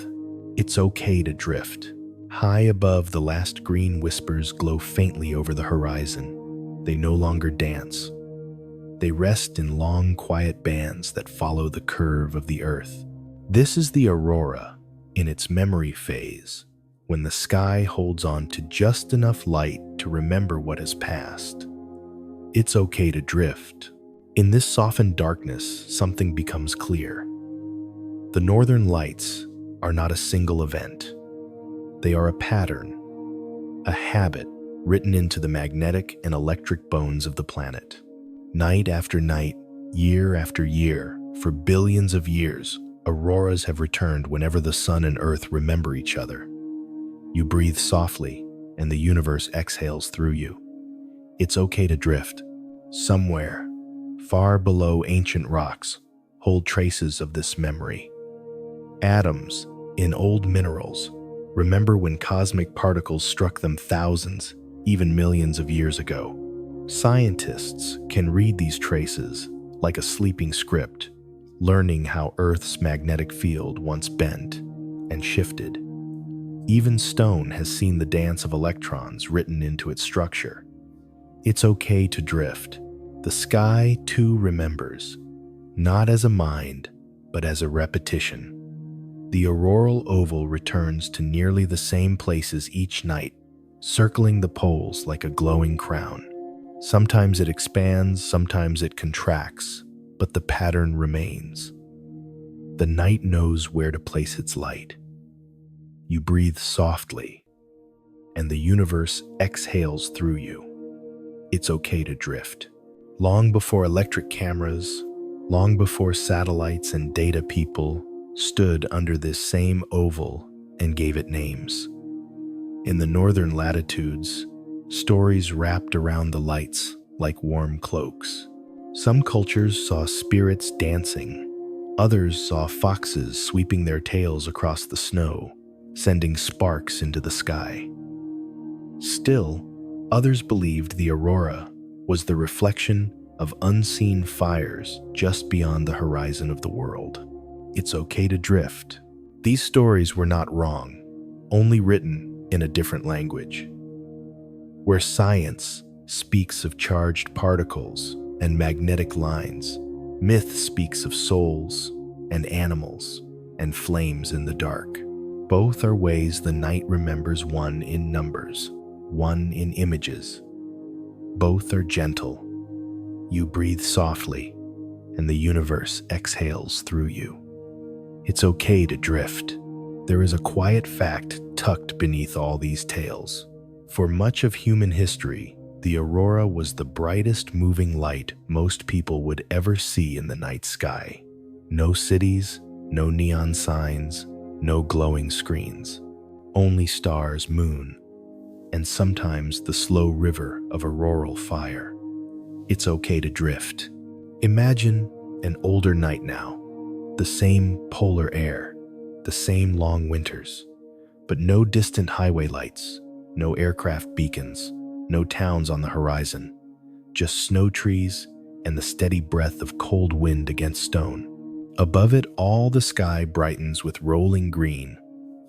S1: It's okay to drift. High above, the last green whispers glow faintly over the horizon. They no longer dance. They rest in long, quiet bands that follow the curve of the earth. This is the aurora in its memory phase, when the sky holds on to just enough light to remember what has passed. It's okay to drift. In this softened darkness, something becomes clear. The northern lights are not a single event. They are a pattern, a habit written into the magnetic and electric bones of the planet. Night after night, year after year, for billions of years, auroras have returned whenever the sun and earth remember each other. You breathe softly, and the universe exhales through you. It's okay to drift. Somewhere, far below ancient rocks, hold traces of this memory. Atoms in old minerals remember when cosmic particles struck them thousands, even millions of years ago. Scientists can read these traces like a sleeping script, learning how Earth's magnetic field once bent and shifted. Even stone has seen the dance of electrons written into its structure. It's okay to drift. The sky, too, remembers, not as a mind, but as a repetition. The auroral oval returns to nearly the same places each night, circling the poles like a glowing crown. Sometimes it expands, sometimes it contracts, but the pattern remains. The night knows where to place its light. You breathe softly, and the universe exhales through you. It's okay to drift. Long before electric cameras, long before satellites and data, people stood under this same oval and gave it names. In the northern latitudes, stories wrapped around the lights like warm cloaks. Some cultures saw spirits dancing. Others saw foxes sweeping their tails across the snow, sending sparks into the sky. Still, others believed the aurora was the reflection of unseen fires just beyond the horizon of the world. It's okay to drift. These stories were not wrong, only written in a different language. Where science speaks of charged particles and magnetic lines, myth speaks of souls and animals and flames in the dark. Both are ways the night remembers, one in numbers, one in images. Both are gentle. You breathe softly, and the universe exhales through you. It's okay to drift. There is a quiet fact tucked beneath all these tales. For much of human history, the aurora was the brightest moving light most people would ever see in the night sky. No cities, no neon signs, no glowing screens. Only stars, moon, and sometimes the slow river of auroral fire. It's okay to drift. Imagine an older night now, the same polar air, the same long winters, but no distant highway lights, no aircraft beacons, no towns on the horizon, just snow trees and the steady breath of cold wind against stone. Above it all, the sky brightens with rolling green,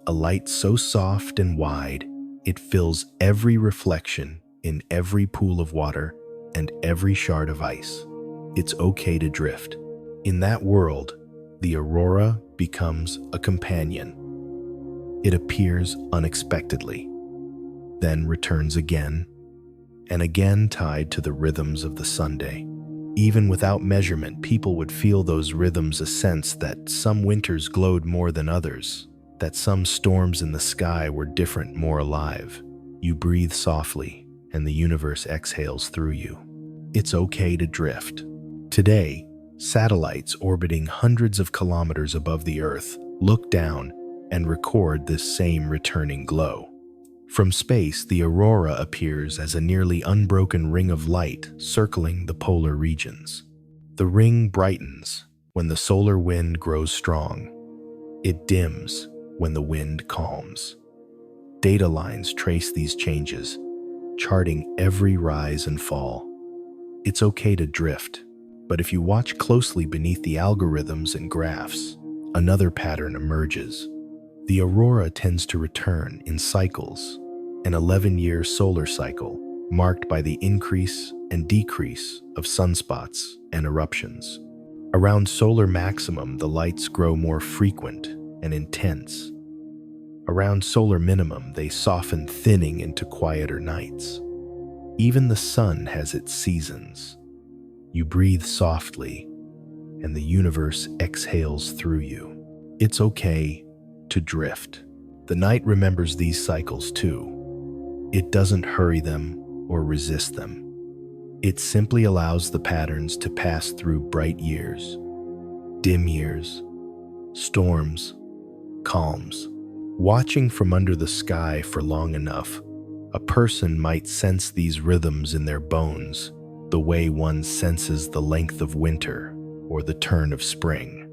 S1: a light so soft and wide, it fills every reflection in every pool of water and every shard of ice. It's okay to drift. In that world, the aurora becomes a companion. It appears unexpectedly, then returns again and again, tied to the rhythms of the Sunday. Even without measurement, people would feel those rhythms, a sense that some winters glowed more than others, that some storms in the sky were different, more alive. You breathe softly, and the universe exhales through you. It's okay to drift. Today, satellites orbiting hundreds of kilometers above the Earth look down and record this same returning glow. From space, the aurora appears as a nearly unbroken ring of light circling the polar regions. The ring brightens when the solar wind grows strong. It dims when the wind calms. Data lines trace these changes, charting every rise and fall. It's okay to drift, but if you watch closely beneath the algorithms and graphs, another pattern emerges. The aurora tends to return in cycles, an 11-year solar cycle marked by the increase and decrease of sunspots and eruptions. Around solar maximum, the lights grow more frequent and intense. Around solar minimum, they soften, thinning into quieter nights. Even the sun has its seasons. You breathe softly, and the universe exhales through you. It's okay to drift. The night remembers these cycles too. It doesn't hurry them or resist them. It simply allows the patterns to pass through bright years, dim years, storms, calms. Watching from under the sky for long enough, a person might sense these rhythms in their bones, the way one senses the length of winter or the turn of spring.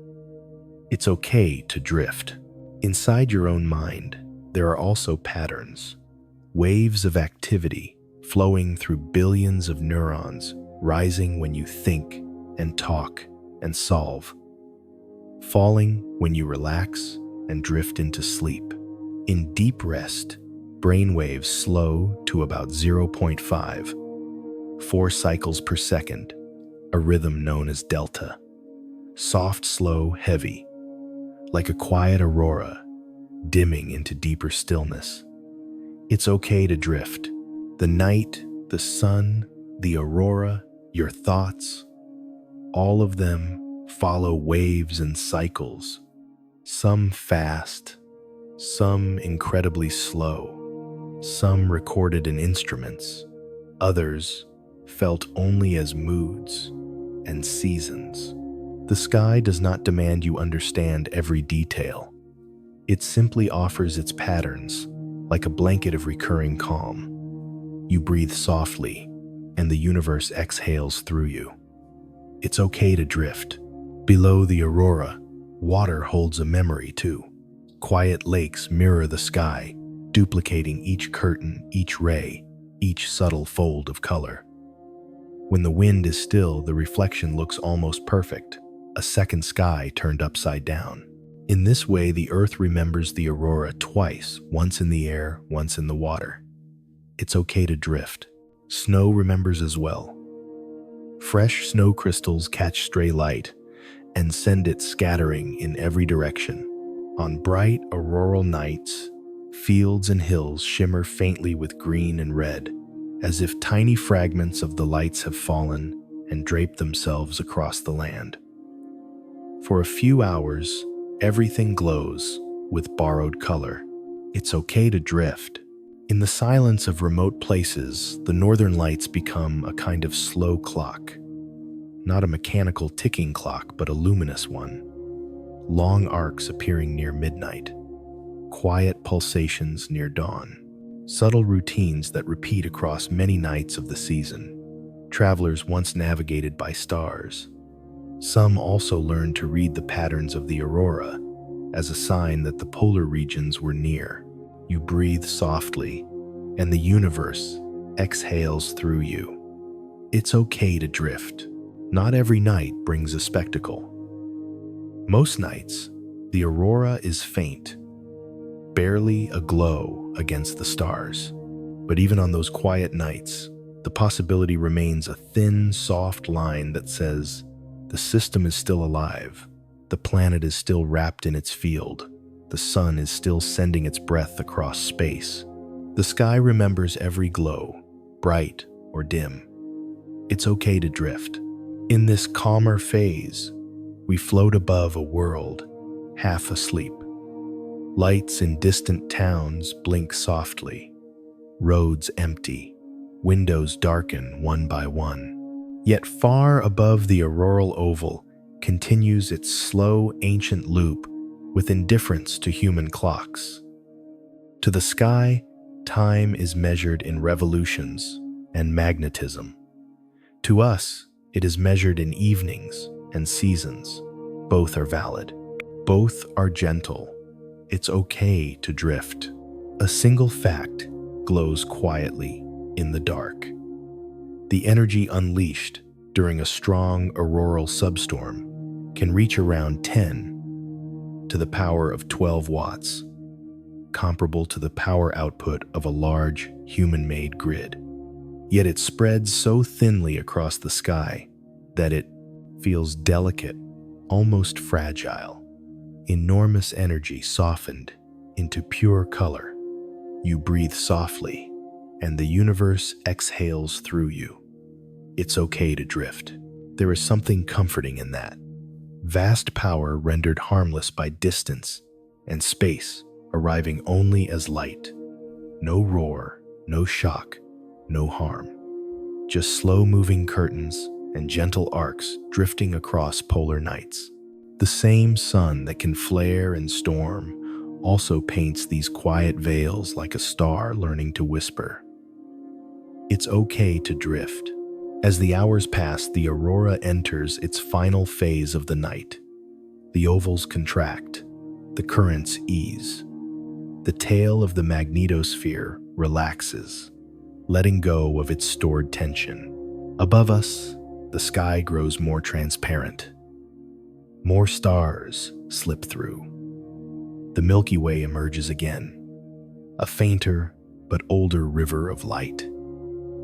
S1: It's okay to drift. Inside your own mind, there are also patterns, waves of activity flowing through billions of neurons, rising when you think and talk and solve, falling when you relax and drift into sleep. In deep rest, brain waves slow to about 0.5, 4 cycles per second, a rhythm known as delta. Soft, slow, heavy, like a quiet aurora, dimming into deeper stillness. It's okay to drift. The night, the sun, the aurora, your thoughts, all of them follow waves and cycles, some fast, some incredibly slow, some recorded in instruments, others felt only as moods and seasons. The sky does not demand you understand every detail. It simply offers its patterns, like a blanket of recurring calm. You breathe softly, and the universe exhales through you. It's okay to drift. Below the aurora, water holds a memory too. Quiet lakes mirror the sky, duplicating each curtain, each ray, each subtle fold of color. When the wind is still, the reflection looks almost perfect, a second sky turned upside down. In this way, the earth remembers the aurora twice, once in the air, once in the water. It's okay to drift. Snow remembers as well. Fresh snow crystals catch stray light and send it scattering in every direction. On bright auroral nights, fields and hills shimmer faintly with green and red, as if tiny fragments of the lights have fallen and draped themselves across the land. For a few hours, everything glows with borrowed color. It's okay to drift. In the silence of remote places, the northern lights become a kind of slow clock. Not a mechanical ticking clock, but a luminous one. Long arcs appearing near midnight. Quiet pulsations near dawn. Subtle routines that repeat across many nights of the season. Travelers once navigated by stars. Some also learned to read the patterns of the aurora as a sign that the polar regions were near. You breathe softly, and the universe exhales through you. It's okay to drift. Not every night brings a spectacle. Most nights, the aurora is faint, barely aglow against the stars. But even on those quiet nights, the possibility remains a thin, soft line that says, the system is still alive, the planet is still wrapped in its field, the sun is still sending its breath across space. The sky remembers every glow, bright or dim. It's okay to drift. In this calmer phase, we float above a world half asleep. Lights in distant towns blink softly, roads empty, windows darken one by one. Yet far above the auroral oval continues its slow, ancient loop with indifference to human clocks. To the sky, time is measured in revolutions and magnetism. To us, it is measured in evenings and seasons. Both are valid. Both are gentle. It's okay to drift. A single fact glows quietly in the dark. The energy unleashed during a strong auroral substorm can reach around 10 to the power of 12 watts, comparable to the power output of a large human-made grid. Yet it spreads so thinly across the sky that it feels delicate, almost fragile. Enormous energy softened into pure color. You breathe softly, and the universe exhales through you. It's okay to drift. There is something comforting in that. Vast power rendered harmless by distance and space, arriving only as light. No roar, no shock, no harm. Just slow-moving curtains and gentle arcs drifting across polar nights. The same sun that can flare and storm also paints these quiet veils like a star learning to whisper. It's okay to drift. As the hours pass, the aurora enters its final phase of the night. The ovals contract, the currents ease. The tail of the magnetosphere relaxes, letting go of its stored tension. Above us, the sky grows more transparent. More stars slip through. The Milky Way emerges again, a fainter but older river of light.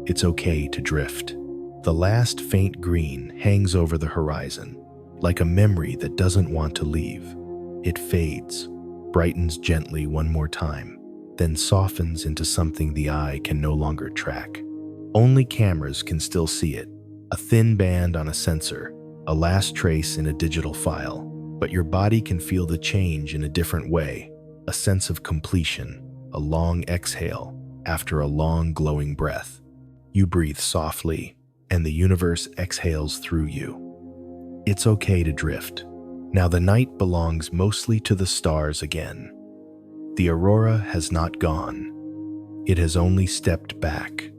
S1: It's okay to drift. The last faint green hangs over the horizon, like a memory that doesn't want to leave. It fades, brightens gently one more time, then softens into something the eye can no longer track. Only cameras can still see it, a thin band on a sensor, a last trace in a digital file. But your body can feel the change in a different way, a sense of completion, a long exhale after a long glowing breath. You breathe softly, and the universe exhales through you. It's okay to drift. Now the night belongs mostly to the stars again. The aurora has not gone. It has only stepped back,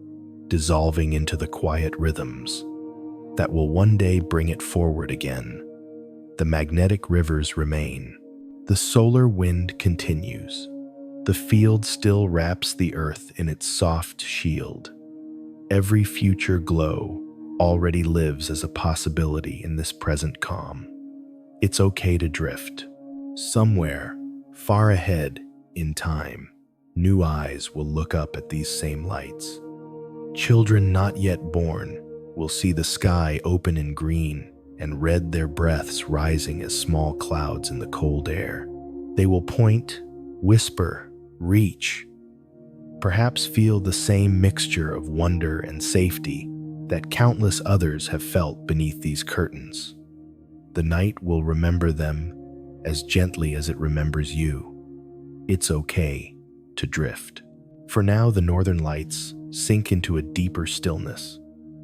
S1: dissolving into the quiet rhythms that will one day bring it forward again. The magnetic rivers remain. The solar wind continues. The field still wraps the earth in its soft shield. Every future glow already lives as a possibility in this present calm. It's okay to drift. Somewhere, far ahead in time, new eyes will look up at these same lights. Children not yet born will see the sky open in green and read their breaths rising as small clouds in the cold air. They will point, whisper, reach, perhaps feel the same mixture of wonder and safety that countless others have felt beneath these curtains. The night will remember them as gently as it remembers you. It's okay to drift. For now, the northern lights sink into a deeper stillness.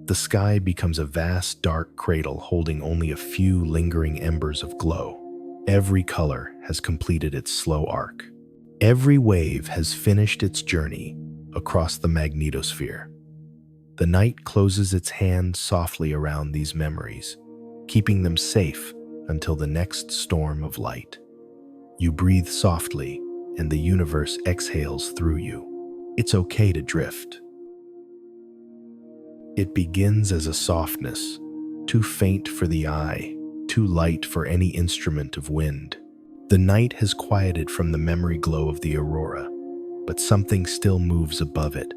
S1: The sky becomes a vast, dark cradle holding only a few lingering embers of glow. Every color has completed its slow arc. Every wave has finished its journey across the magnetosphere. The night closes its hand softly around these memories, keeping them safe until the next storm of light. You breathe softly, and the universe exhales through you. It's okay to drift. It begins as a softness, too faint for the eye, too light for any instrument of wind. The night has quieted from the memory glow of the aurora, but something still moves above it,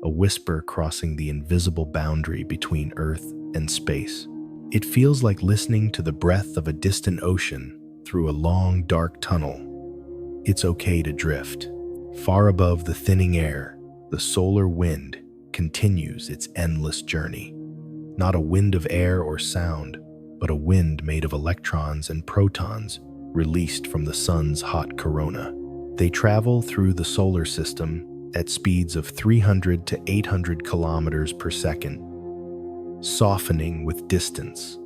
S1: a whisper crossing the invisible boundary between earth and space. It feels like listening to the breath of a distant ocean through a long, dark tunnel. It's okay to drift. Far above the thinning air, the solar wind continues its endless journey. Not a wind of air or sound, but a wind made of electrons and protons released from the sun's hot corona. They travel through the solar system at speeds of 300 to 800 kilometers per second, softening with distance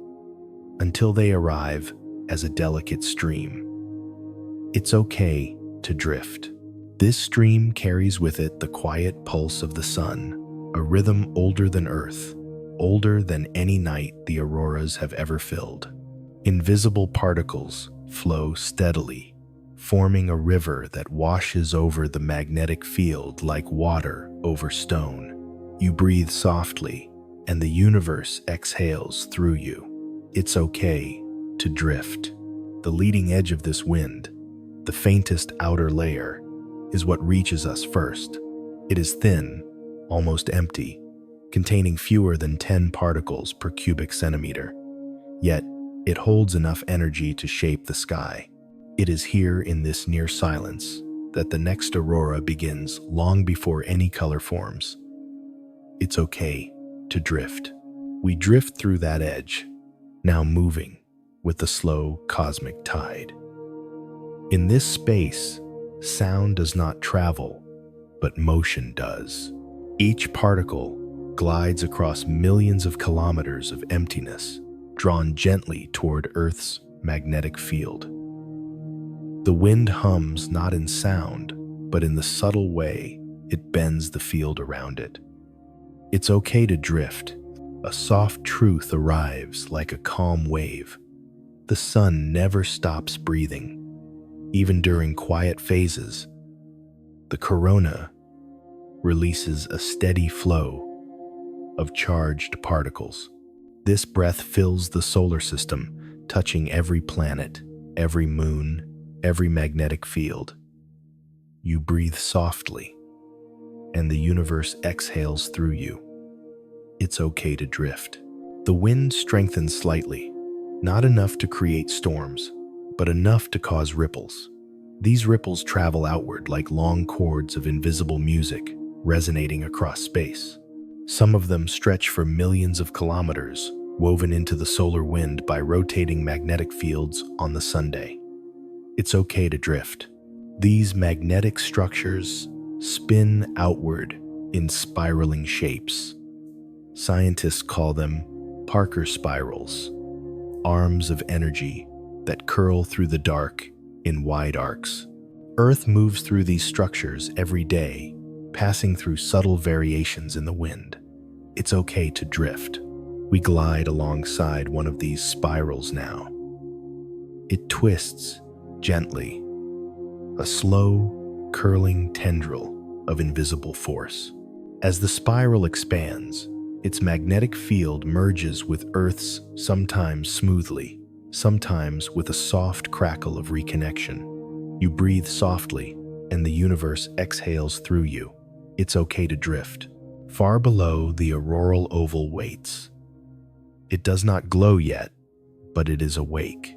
S1: until they arrive as a delicate stream. It's okay to drift. This stream carries with it the quiet pulse of the sun, a rhythm older than Earth, older than any night the auroras have ever filled. Invisible particles flow steadily, forming a river that washes over the magnetic field like water over stone. You breathe softly, and the universe exhales through you. It's okay to drift. The leading edge of this wind, the faintest outer layer, is what reaches us first. It is thin, almost empty, containing fewer than 10 particles per cubic centimeter. Yet, it holds enough energy to shape the sky. It is here in this near silence that the next aurora begins long before any color forms. It's okay to drift. We drift through that edge, now moving with the slow cosmic tide. In this space, sound does not travel, but motion does. Each particle glides across millions of kilometers of emptiness, drawn gently toward Earth's magnetic field. The wind hums not in sound, but in the subtle way it bends the field around it. It's okay to drift. A soft truth arrives like a calm wave. The sun never stops breathing, even during quiet phases. The corona releases a steady flow of charged particles. This breath fills the solar system, touching every planet, every moon, every magnetic field. You breathe softly, and the universe exhales through you. It's okay to drift. The wind strengthens slightly, not enough to create storms, but enough to cause ripples. These ripples travel outward like long cords of invisible music resonating across space. Some of them stretch for millions of kilometers, woven into the solar wind by rotating magnetic fields on the Sunday. It's okay to drift. These magnetic structures spin outward in spiraling shapes. Scientists call them Parker spirals, arms of energy that curl through the dark in wide arcs. Earth moves through these structures every day, passing through subtle variations in the wind. It's okay to drift. We glide alongside one of these spirals now. It twists gently, a slow, curling tendril of invisible force. As the spiral expands, its magnetic field merges with Earth's, sometimes smoothly, sometimes with a soft crackle of reconnection. You breathe softly, and the universe exhales through you. It's okay to drift. Far below, the auroral oval waits. It does not glow yet, but it is awake.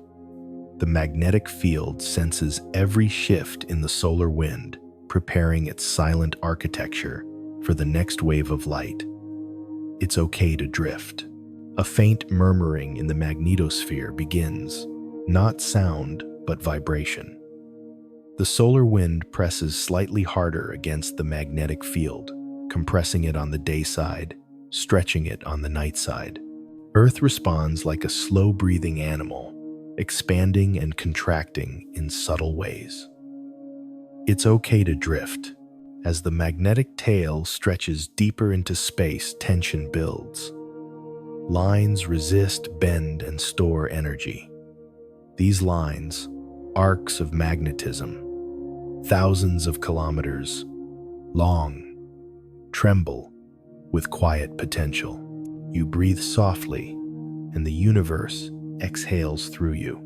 S1: The magnetic field senses every shift in the solar wind, preparing its silent architecture for the next wave of light. It's okay to drift. A faint murmuring in the magnetosphere begins, not sound, but vibration. The solar wind presses slightly harder against the magnetic field, compressing it on the day side, stretching it on the night side. Earth responds like a slow-breathing animal, expanding and contracting in subtle ways. It's okay to drift. As the magnetic tail stretches deeper into space, tension builds. Lines resist, bend, and store energy. These lines, arcs of magnetism, thousands of kilometers long, tremble with quiet potential. You breathe softly, and the universe exhales through you.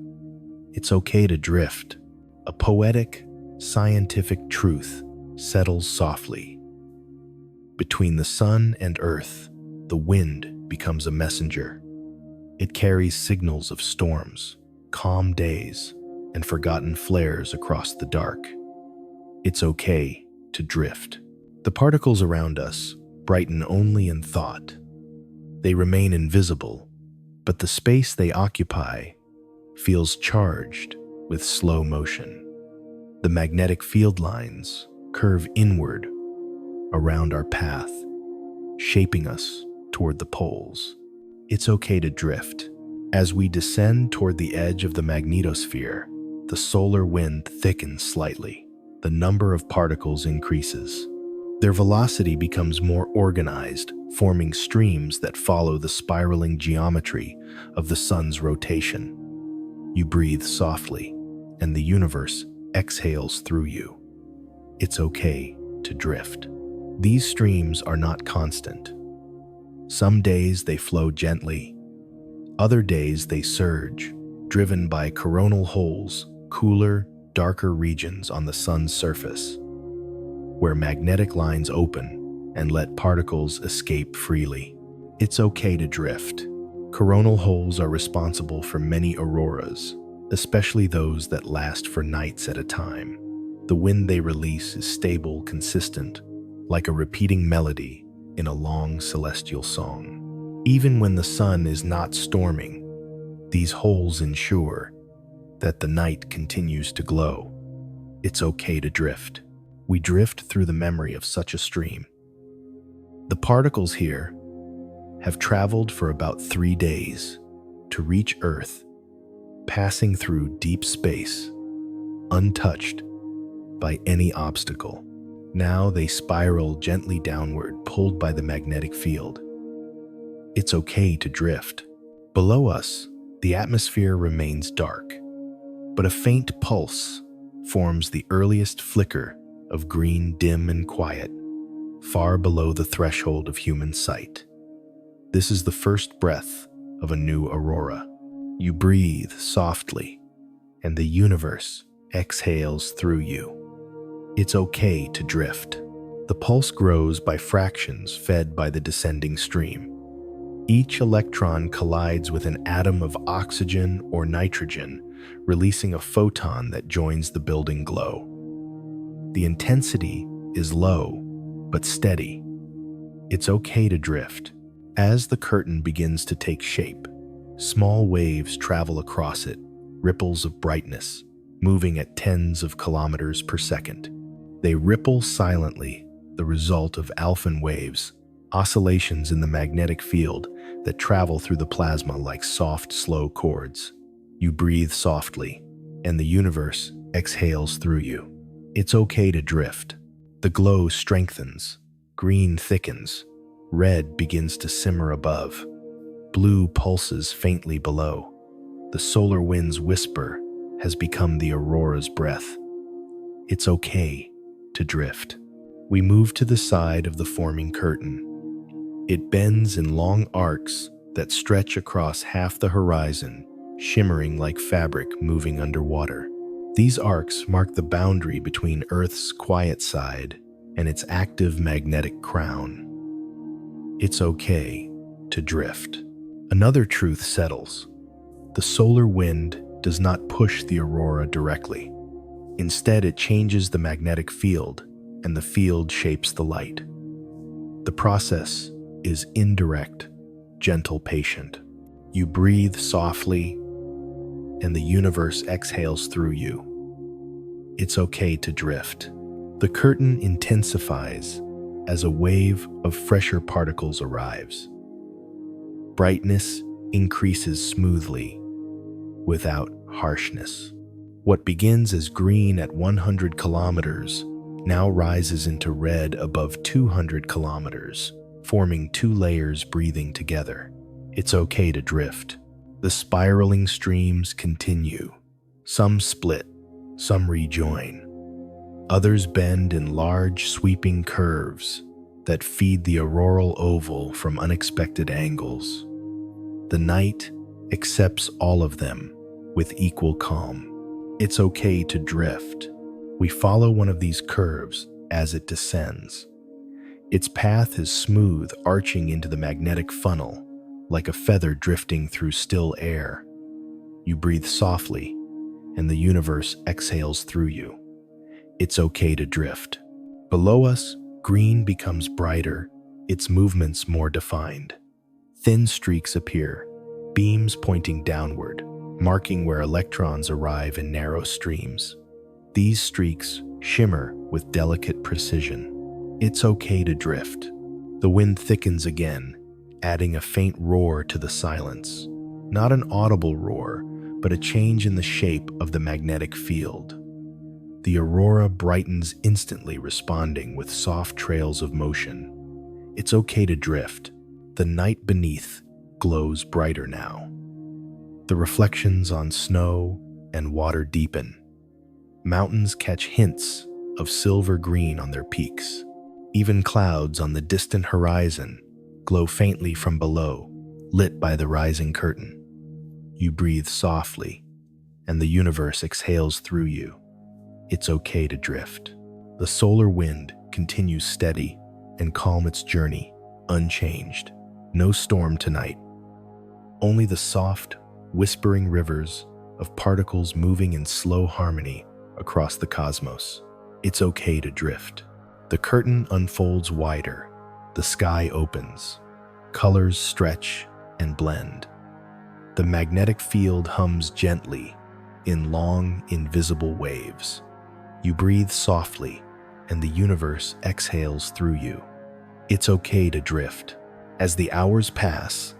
S1: It's okay to drift. A poetic, scientific truth settles softly. Between the sun and earth, the wind becomes a messenger. It carries signals of storms, calm days, and forgotten flares across the dark. It's okay to drift. The particles around us brighten only in thought. They remain invisible, but the space they occupy feels charged with slow motion. The magnetic field lines curve inward around our path, shaping us toward the poles. It's okay to drift. As we descend toward the edge of the magnetosphere, the solar wind thickens slightly. The number of particles increases. Their velocity becomes more organized, forming streams that follow the spiraling geometry of the sun's rotation. You breathe softly, and the universe exhales through you. It's okay to drift. These streams are not constant. Some days they flow gently. Other days they surge, driven by coronal holes, cooler, darker regions on the sun's surface, where magnetic lines open and let particles escape freely. It's okay to drift. Coronal holes are responsible for many auroras, especially those that last for nights at a time. The wind they release is stable, consistent, like a repeating melody in a long celestial song. Even when the sun is not storming, these holes ensure that the night continues to glow. It's okay to drift. We drift through the memory of such a stream. The particles here have traveled for about 3 days to reach Earth, passing through deep space, untouched by any obstacle. Now they spiral gently downward, pulled by the magnetic field. It's okay to drift. Below us, the atmosphere remains dark, but a faint pulse forms the earliest flicker of green, dim and quiet, far below the threshold of human sight. This is the first breath of a new aurora. You breathe softly, and the universe exhales through you. It's okay to drift. The pulse grows by fractions fed by the descending stream. Each electron collides with an atom of oxygen or nitrogen, releasing a photon that joins the building glow. The intensity is low, but steady. It's okay to drift. As the curtain begins to take shape, small waves travel across it, ripples of brightness, moving at tens of kilometers per second. They ripple silently, the result of alpha waves, oscillations in the magnetic field that travel through the plasma like soft, slow chords. You breathe softly, and the universe exhales through you. It's okay to drift. The glow strengthens, green thickens, red begins to simmer above, blue pulses faintly below. The solar wind's whisper has become the aurora's breath. It's okay to drift. We move to the side of the forming curtain. It bends in long arcs that stretch across half the horizon, shimmering like fabric moving underwater. These arcs mark the boundary between Earth's quiet side and its active magnetic crown. It's okay to drift. Another truth settles. The solar wind does not push the aurora directly. Instead, it changes the magnetic field, and the field shapes the light. The process is indirect, gentle, patient. You breathe softly, and the universe exhales through you. It's okay to drift. The curtain intensifies as a wave of fresher particles arrives. Brightness increases smoothly, without harshness. What begins as green at 100 kilometers now rises into red above 200 kilometers, forming two layers breathing together. It's okay to drift. The spiraling streams continue. Some split, some rejoin. Others bend in large, sweeping curves that feed the auroral oval from unexpected angles. The night accepts all of them with equal calm. It's okay to drift. We follow one of these curves as it descends. Its path is smooth, arching into the magnetic funnel, like a feather drifting through still air. You breathe softly, and the universe exhales through you. It's okay to drift. Below us, green becomes brighter, its movements more defined. Thin streaks appear, beams pointing downward, marking where electrons arrive in narrow streams. These streaks shimmer with delicate precision. It's okay to drift. The wind thickens again, adding a faint roar to the silence. Not an audible roar, but a change in the shape of the magnetic field. The aurora brightens instantly, responding with soft trails of motion. It's okay to drift. The night beneath glows brighter now. The reflections on snow and water deepen. Mountains catch hints of silver green on their peaks. Even clouds on the distant horizon glow faintly from below, lit by the rising curtain. You breathe softly, and the universe exhales through you. It's okay to drift. The solar wind continues steady and calm its journey, unchanged. No storm tonight. Only the soft, whispering rivers of particles moving in slow harmony across the cosmos. It's okay to drift. The curtain unfolds wider. The sky opens. Colors stretch and blend. The magnetic field hums gently in long, invisible waves. You breathe softly, and the universe exhales through you. It's okay to drift. As the hours pass,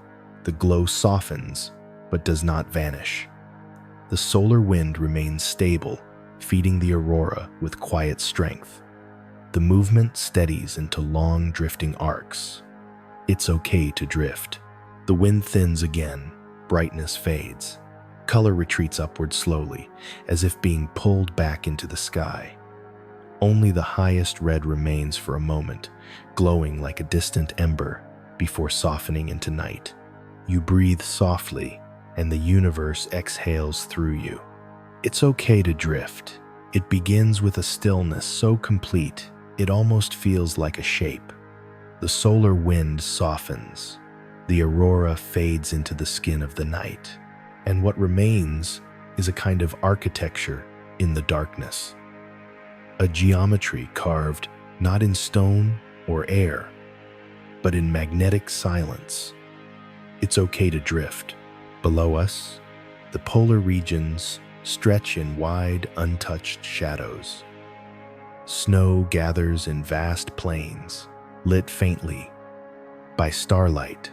S1: the glow softens but does not vanish. The solar wind remains stable, feeding the aurora with quiet strength. The movement steadies into long, drifting arcs. It's okay to drift. The wind thins again, brightness fades. Color retreats upward slowly, as if being pulled back into the sky. Only the highest red remains for a moment, glowing like a distant ember before softening into night. You breathe softly, and the universe exhales through you. It's okay to drift. It begins with a stillness so complete it almost feels like a shape. The solar wind softens. The aurora fades into the skin of the night, and what remains is a kind of architecture in the darkness, a geometry carved not in stone or air, but in magnetic silence. It's okay to drift. Below us, the polar regions stretch in wide, untouched shadows. Snow gathers in vast plains, lit faintly by starlight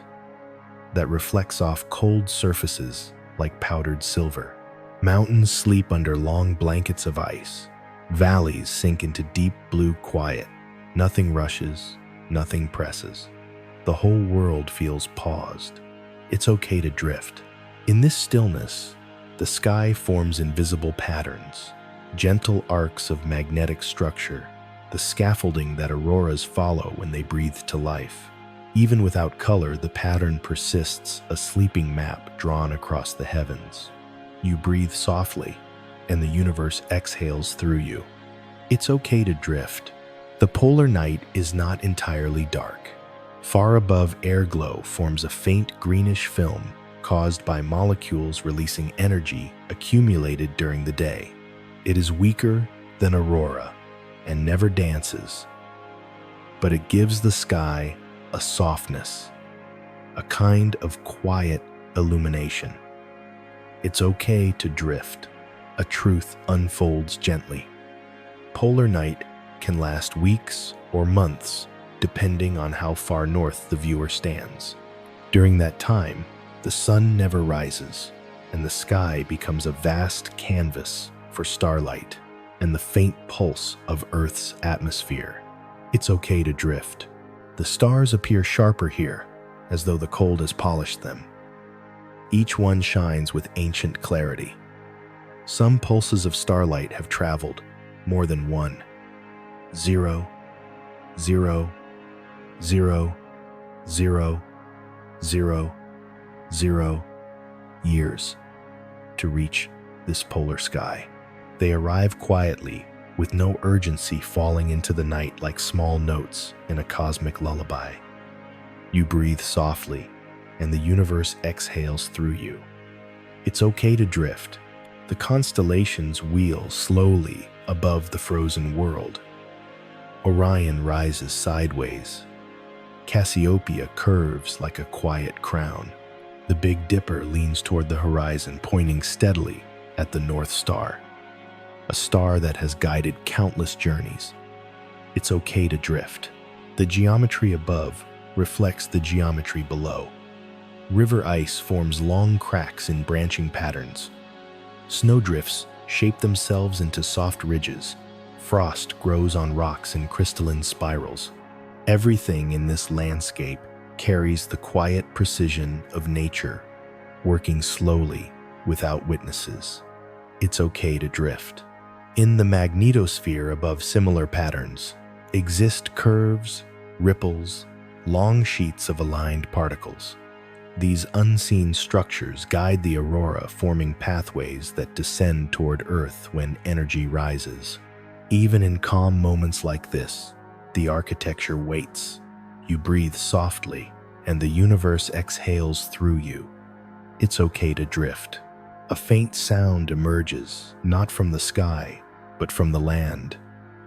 S1: that reflects off cold surfaces like powdered silver. Mountains sleep under long blankets of ice. Valleys sink into deep blue quiet. Nothing rushes, nothing presses. The whole world feels paused. It's okay to drift. In this stillness, the sky forms invisible patterns, gentle arcs of magnetic structure, the scaffolding that auroras follow when they breathe to life. Even without color, the pattern persists, a sleeping map drawn across the heavens. You breathe softly, and the universe exhales through you. It's okay to drift. The polar night is not entirely dark. Far above, air glow forms a faint greenish film caused by molecules releasing energy accumulated during the day. It is weaker than aurora and never dances, but it gives the sky a softness, a kind of quiet illumination. It's okay to drift. A truth unfolds gently. Polar night can last weeks or months, depending on how far north the viewer stands. During that time, the sun never rises, and the sky becomes a vast canvas for starlight and the faint pulse of Earth's atmosphere. It's okay to drift. The stars appear sharper here, as though the cold has polished them. Each one shines with ancient clarity. Some pulses of starlight have traveled more than 1, 0, 0, 0, 0, 0, 0 years to reach this polar sky. They arrive quietly, with no urgency, falling into the night like small notes in a cosmic lullaby. You breathe softly, and the universe exhales through you. It's okay to drift. The constellations wheel slowly above the frozen world. Orion rises sideways. Cassiopeia curves like a quiet crown. The Big Dipper leans toward the horizon, pointing steadily at the North Star, a star that has guided countless journeys. It's okay to drift. The geometry above reflects the geometry below. River ice forms long cracks in branching patterns. Snowdrifts shape themselves into soft ridges. Frost grows on rocks in crystalline spirals. Everything in this landscape carries the quiet precision of nature, working slowly without witnesses. It's okay to drift. In the magnetosphere above similar patterns exist curves, ripples, long sheets of aligned particles. These unseen structures guide the aurora, forming pathways that descend toward Earth when energy rises. Even in calm moments like this, the architecture waits. You breathe softly, and the universe exhales through you. It's okay to drift. A faint sound emerges, not from the sky, but from the land.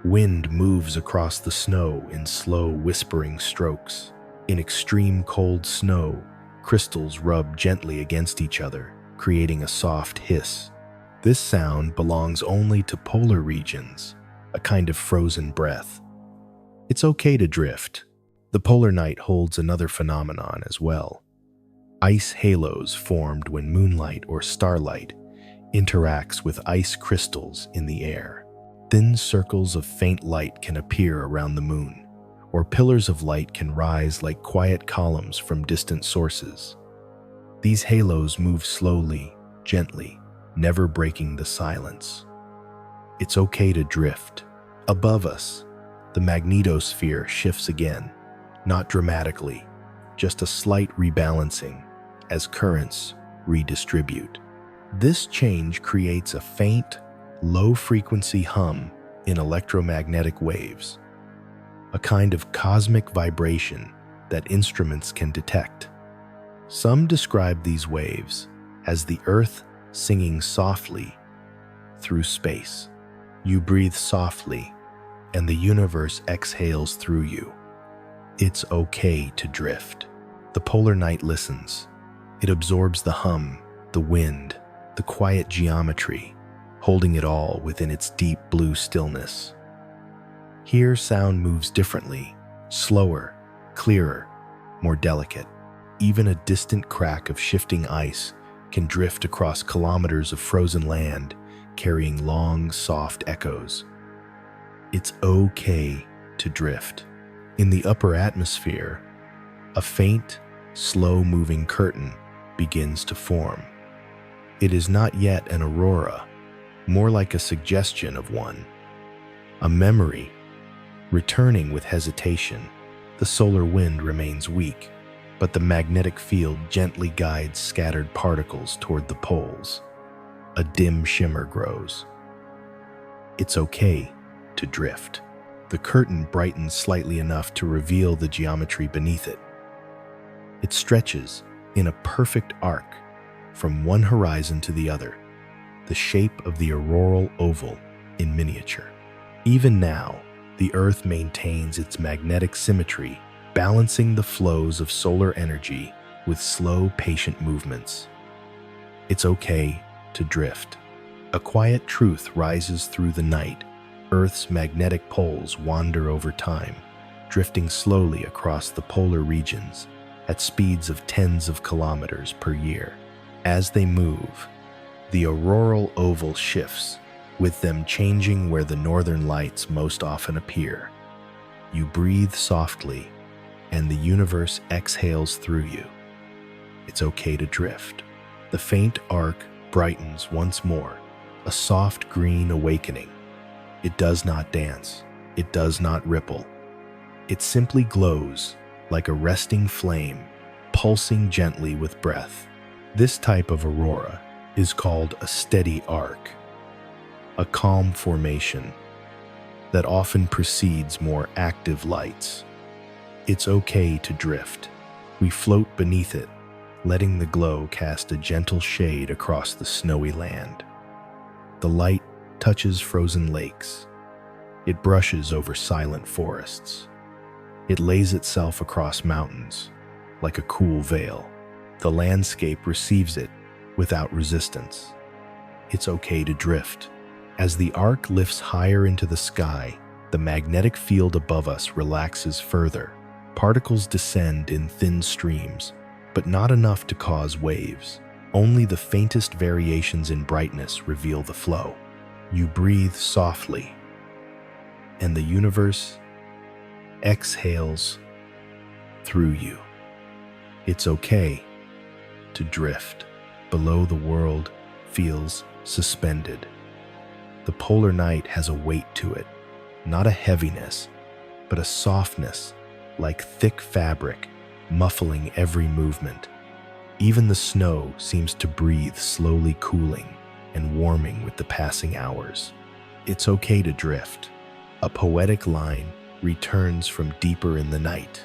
S1: Wind moves across the snow in slow, whispering strokes. In extreme cold snow, crystals rub gently against each other, creating a soft hiss. This sound belongs only to polar regions, a kind of frozen breath. It's okay to drift. The polar night holds another phenomenon as well. Ice halos formed when moonlight or starlight interacts with ice crystals in the air. Thin circles of faint light can appear around the moon, or pillars of light can rise like quiet columns from distant sources. These halos move slowly, gently, never breaking the silence. It's okay to drift. Above us, the magnetosphere shifts again, not dramatically, just a slight rebalancing as currents redistribute. This change creates a faint, low-frequency hum in electromagnetic waves, a kind of cosmic vibration that instruments can detect. Some describe these waves as the Earth singing softly through space. You breathe softly, and the universe exhales through you. It's okay to drift. The polar night listens. It absorbs the hum, the wind, the quiet geometry, holding it all within its deep blue stillness. Here, sound moves differently, slower, clearer, more delicate. Even a distant crack of shifting ice can drift across kilometers of frozen land, carrying long, soft echoes. It's okay to drift. In the upper atmosphere, a faint, slow-moving curtain begins to form. It is not yet an aurora, more like a suggestion of one, a memory, returning with hesitation. The solar wind remains weak, but the magnetic field gently guides scattered particles toward the poles. A dim shimmer grows. It's okay to drift. The curtain brightens slightly enough to reveal the geometry beneath it. It stretches in a perfect arc from one horizon to the other, the shape of the auroral oval in miniature. Even now, the Earth maintains its magnetic symmetry, balancing the flows of solar energy with slow, patient movements. It's okay to drift. A quiet truth rises through the night. Earth's magnetic poles wander over time, drifting slowly across the polar regions at speeds of tens of kilometers per year. As they move, the auroral oval shifts, with them changing where the northern lights most often appear. You breathe softly, and the universe exhales through you. It's okay to drift. The faint arc brightens once more, a soft green awakening. It does not dance. It does not ripple. It simply glows like a resting flame, pulsing gently with breath. This type of aurora is called a steady arc, a calm formation that often precedes more active lights. It's okay to drift. We float beneath it, letting the glow cast a gentle shade across the snowy land. The light touches frozen lakes. It brushes over silent forests. It lays itself across mountains like a cool veil. The landscape receives it without resistance. It's okay to drift. As the arc lifts higher into the sky, the magnetic field above us relaxes further. Particles descend in thin streams, but not enough to cause waves. Only the faintest variations in brightness reveal the flow. You breathe softly, and the universe exhales through you. It's okay to drift. Below, the world feels suspended. The polar night has a weight to it, not a heaviness, but a softness like thick fabric, muffling every movement. Even the snow seems to breathe, slowly cooling and warming with the passing hours. It's okay to drift. A poetic line returns from deeper in the night.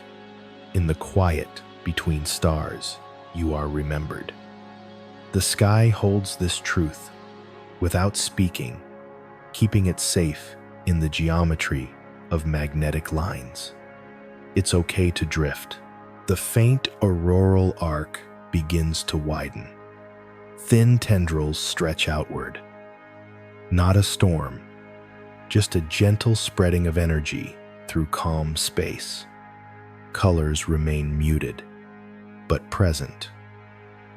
S1: In the quiet between stars, you are remembered. The sky holds this truth without speaking, keeping it safe in the geometry of magnetic lines. It's okay to drift. The faint auroral arc begins to widen. Thin tendrils stretch outward. Not a storm, just a gentle spreading of energy through calm space. Colors remain muted, but present.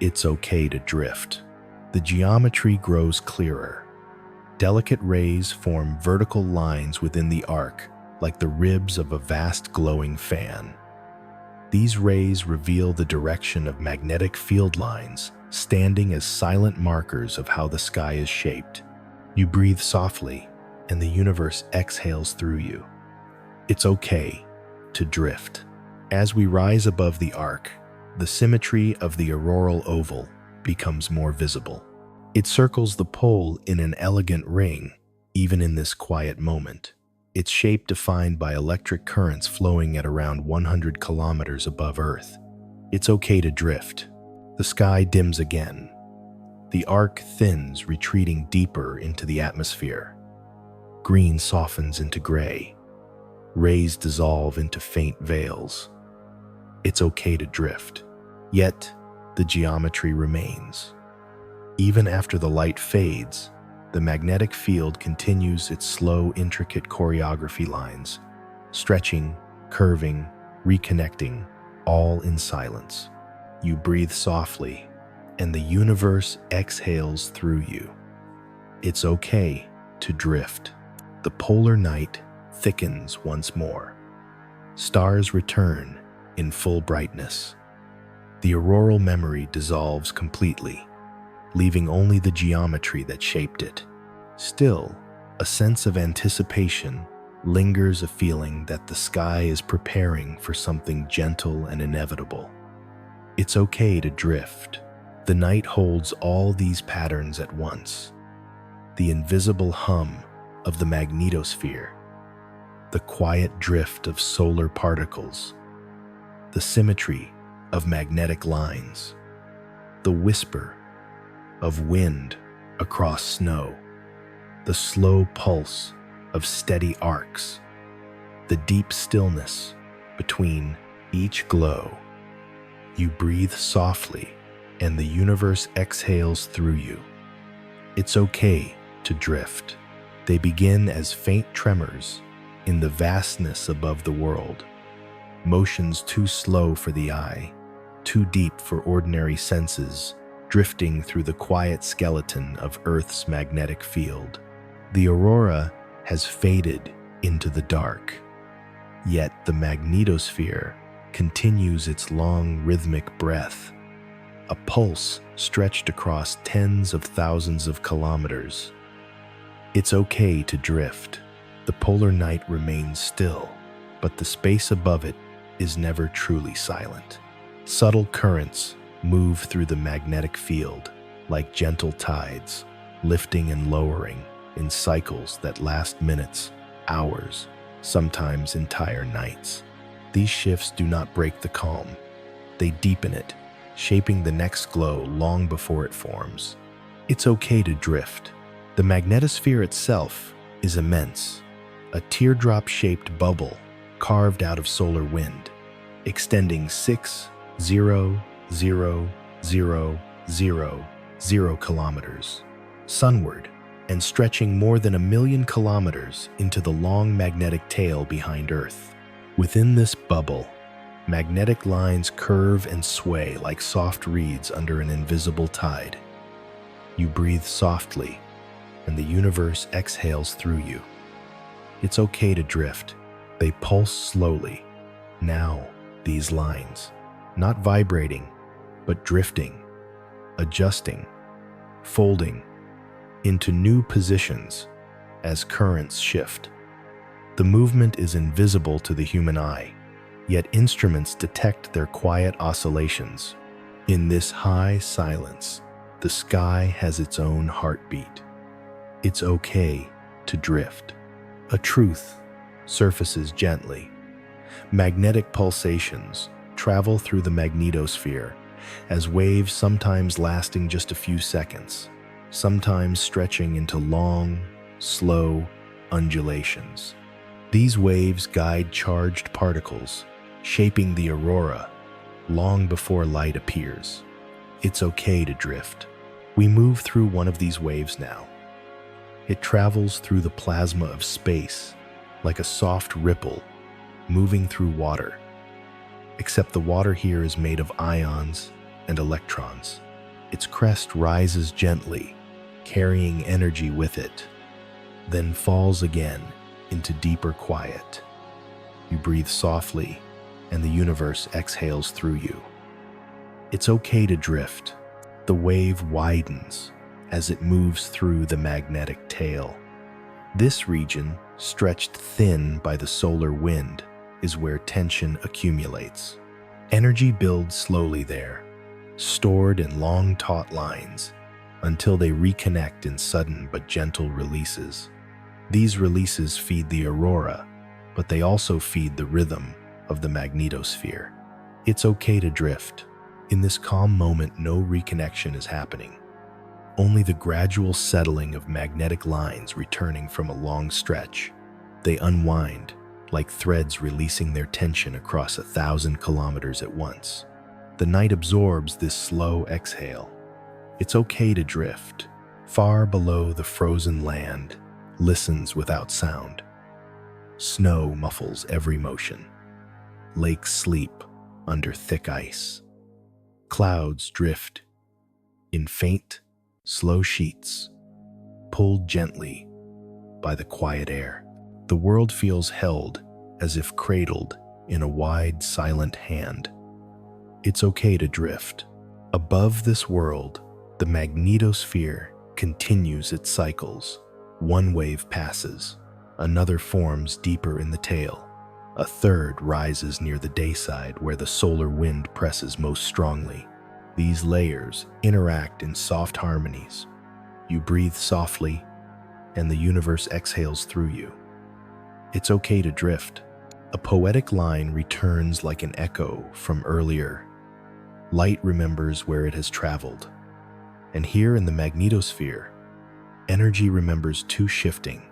S1: It's okay to drift. The geometry grows clearer. Delicate rays form vertical lines within the arc, like the ribs of a vast glowing fan. These rays reveal the direction of magnetic field lines, standing as silent markers of how the sky is shaped. You breathe softly, and the universe exhales through you. It's okay to drift. As we rise above the arc, the symmetry of the auroral oval becomes more visible. It circles the pole in an elegant ring, even in this quiet moment. Its shape defined by electric currents flowing at around 100 kilometers above Earth. It's okay to drift. The sky dims again. The arc thins, retreating deeper into the atmosphere. Green softens into gray. Rays dissolve into faint veils. It's okay to drift, yet the geometry remains. Even after the light fades, the magnetic field continues its slow, intricate choreography lines, stretching, curving, reconnecting, all in silence. You breathe softly, and the universe exhales through you. It's okay to drift. The polar night thickens once more. Stars return in full brightness. The auroral memory dissolves completely, leaving only the geometry that shaped it. Still, a sense of anticipation lingers, a feeling that the sky is preparing for something gentle and inevitable. It's okay to drift. The night holds all these patterns at once. The invisible hum of the magnetosphere, the quiet drift of solar particles, the symmetry of magnetic lines, the whisper of wind across snow, the slow pulse of steady arcs, the deep stillness between each glow. You breathe softly, and the universe exhales through you. It's okay to drift. They begin as faint tremors in the vastness above the world, motions too slow for the eye, too deep for ordinary senses, drifting through the quiet skeleton of Earth's magnetic field. The aurora has faded into the dark, yet the magnetosphere continues its long rhythmic breath, a pulse stretched across tens of thousands of kilometers. It's okay to drift. The polar night remains still, but the space above it is never truly silent. Subtle currents move through the magnetic field like gentle tides, lifting and lowering in cycles that last minutes, hours, sometimes entire nights. These shifts do not break the calm. They deepen it, shaping the next glow long before it forms. It's okay to drift. The magnetosphere itself is immense, a teardrop-shaped bubble carved out of solar wind, extending 6,000,000 kilometers sunward and stretching more than 1,000,000 kilometers into the long magnetic tail behind Earth. Within this bubble, magnetic lines curve and sway like soft reeds under an invisible tide. You breathe softly, and the universe exhales through you. It's okay to drift. They pulse slowly. Now, these lines, not vibrating, but drifting, adjusting, folding into new positions as currents shift. The movement is invisible to the human eye, yet instruments detect their quiet oscillations. In this high silence, the sky has its own heartbeat. It's okay to drift. A truth surfaces gently. Magnetic pulsations travel through the magnetosphere as waves, sometimes lasting just a few seconds, sometimes stretching into long, slow undulations. These waves guide charged particles, shaping the aurora long before light appears. It's okay to drift. We move through one of these waves now. It travels through the plasma of space like a soft ripple moving through water, except the water here is made of ions and electrons. Its crest rises gently, carrying energy with it, then falls again into deeper quiet. You breathe softly, and the universe exhales through you. It's okay to drift. The wave widens as it moves through the magnetic tail. This region, stretched thin by the solar wind, is where tension accumulates. Energy builds slowly there, stored in long taut lines, until they reconnect in sudden but gentle releases. These releases feed the aurora, but they also feed the rhythm of the magnetosphere. It's okay to drift. In this calm moment, no reconnection is happening. only the gradual settling of magnetic lines returning from a long stretch. They unwind, like threads releasing their tension across 1,000 kilometers at once. The night absorbs this slow exhale. It's okay to drift. Far below the frozen land, listens without sound. Snow muffles every motion. Lakes sleep under thick ice. Clouds drift in faint, slow sheets, pulled gently by the quiet air. The world feels held as if cradled in a wide, silent hand. It's okay to drift. Above this world, the magnetosphere continues its cycles. One wave passes, another forms deeper in the tail. A third rises near the dayside where the solar wind presses most strongly. These layers interact in soft harmonies. You breathe softly, and the universe exhales through you. It's okay to drift. A poetic line returns like an echo from earlier. Light remembers where it has traveled. And here in the magnetosphere, energy remembers too, shifting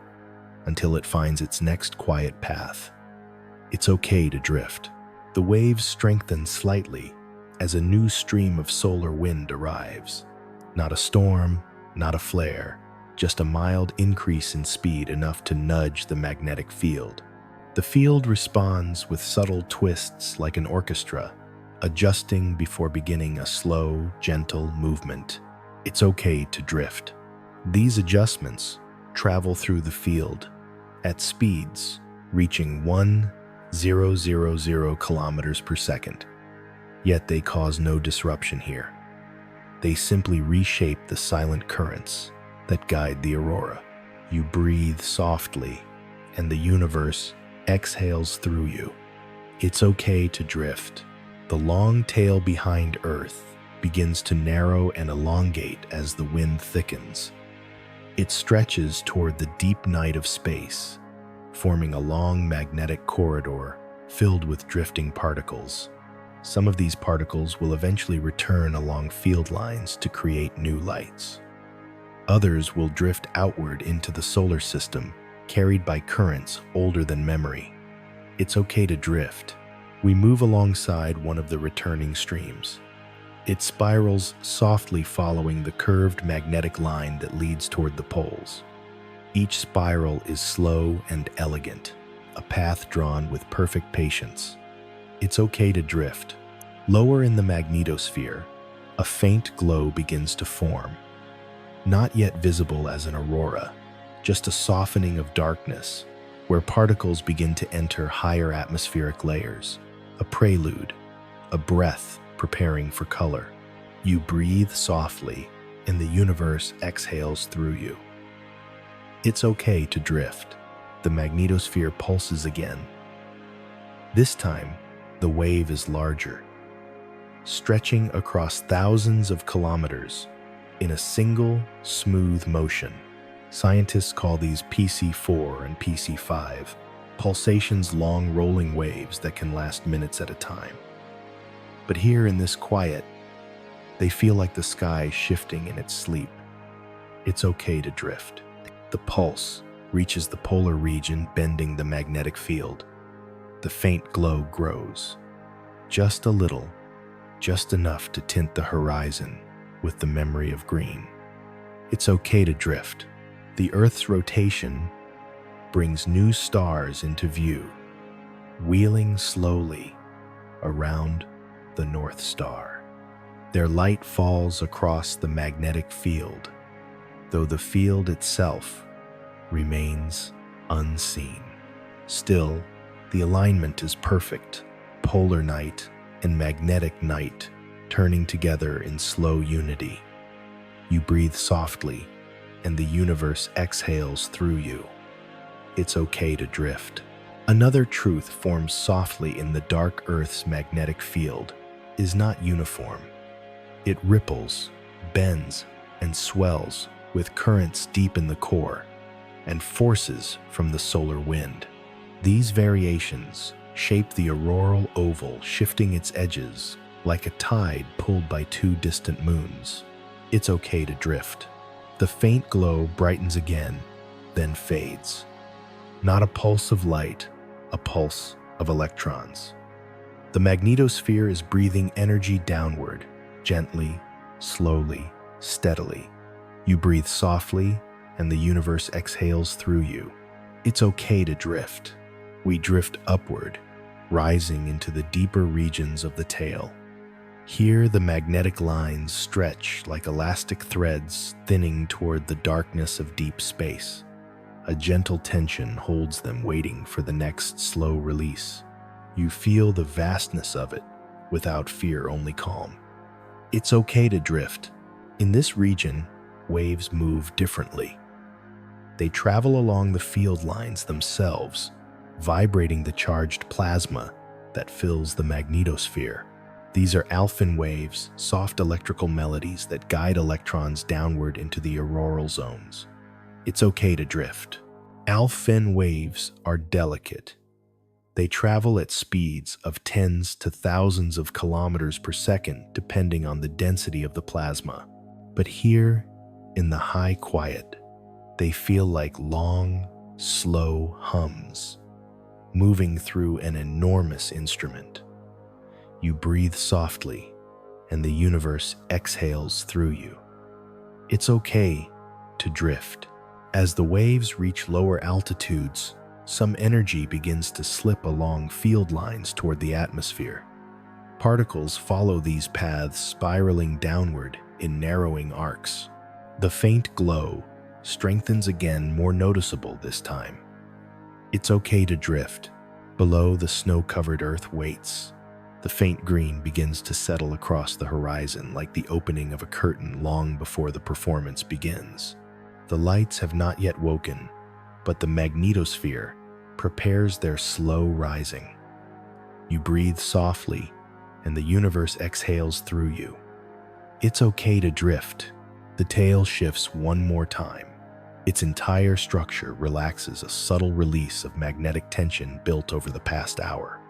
S1: until it finds its next quiet path. It's okay to drift. The waves strengthen slightly as a new stream of solar wind arrives. Not a storm, not a flare, just a mild increase in speed enough to nudge the magnetic field. The field responds with subtle twists like an orchestra, adjusting before beginning a slow, gentle movement. It's okay to drift. These adjustments travel through the field at speeds reaching 1,000 kilometers per second. Yet they cause no disruption here. They simply reshape the silent currents that guide the aurora. You breathe softly, and the universe exhales through you. It's okay to drift. The long tail behind Earth begins to narrow and elongate as the wind thickens. It stretches toward the deep night of space, forming a long magnetic corridor filled with drifting particles. Some of these particles will eventually return along field lines to create new lights. Others will drift outward into the solar system, carried by currents older than memory. It's okay to drift. We move alongside one of the returning streams. It spirals softly following the curved magnetic line that leads toward the poles. Each spiral is slow and elegant, a path drawn with perfect patience. It's okay to drift. Lower in the magnetosphere, a faint glow begins to form. Not yet visible as an aurora, just a softening of darkness, where particles begin to enter higher atmospheric layers. A prelude, a breath preparing for color. You breathe softly, and the universe exhales through you. It's okay to drift. The magnetosphere pulses again. This time, the wave is larger, stretching across thousands of kilometers in a single, smooth motion. Scientists call these PC4 and PC5, pulsations, long rolling waves that can last minutes at a time. But here in this quiet, they feel like the sky shifting in its sleep. It's okay to drift. The pulse reaches the polar region, bending the magnetic field. The faint glow grows. Just a little, just enough to tint the horizon with the memory of green. It's okay to drift. The Earth's rotation brings new stars into view, wheeling slowly around the North Star. Their light falls across the magnetic field, though the field itself remains unseen. Still, the alignment is perfect, polar night and magnetic night turning together in slow unity. You breathe softly, and the universe exhales through you. It's okay to drift. Another truth forms softly in the dark Earth's magnetic field is not uniform. It ripples, bends, and swells with currents deep in the core and forces from the solar wind. These variations shape the auroral oval, shifting its edges like a tide pulled by two distant moons. It's okay to drift. The faint glow brightens again, then fades. Not a pulse of light, a pulse of electrons. The magnetosphere is breathing energy downward, gently, slowly, steadily. You breathe softly, and the universe exhales through you. It's okay to drift. We drift upward, rising into the deeper regions of the tail. Here, the magnetic lines stretch like elastic threads thinning toward the darkness of deep space. A gentle tension holds them, waiting for the next slow release. You feel the vastness of it, without fear, only calm. It's okay to drift. In this region, waves move differently. They travel along the field lines themselves, vibrating the charged plasma that fills the magnetosphere. These are alpha waves, soft electrical melodies that guide electrons downward into the auroral zones. It's okay to drift. Alpha waves are delicate. They travel at speeds of tens to thousands of kilometers per second, depending on the density of the plasma. But here, in the high quiet, they feel like long, slow hums, moving through an enormous instrument. You breathe softly, and the universe exhales through you. It's okay to drift. As the waves reach lower altitudes, some energy begins to slip along field lines toward the atmosphere. Particles follow these paths, spiraling downward in narrowing arcs. The faint glow strengthens again, more noticeable this time. It's okay to drift. Below, the snow-covered earth waits. The faint green begins to settle across the horizon like the opening of a curtain long before the performance begins. The lights have not yet woken, but the magnetosphere prepares their slow rising. You breathe softly, and the universe exhales through you. It's okay to drift. The tail shifts one more time. Its entire structure relaxes, a subtle release of magnetic tension built over the past hour.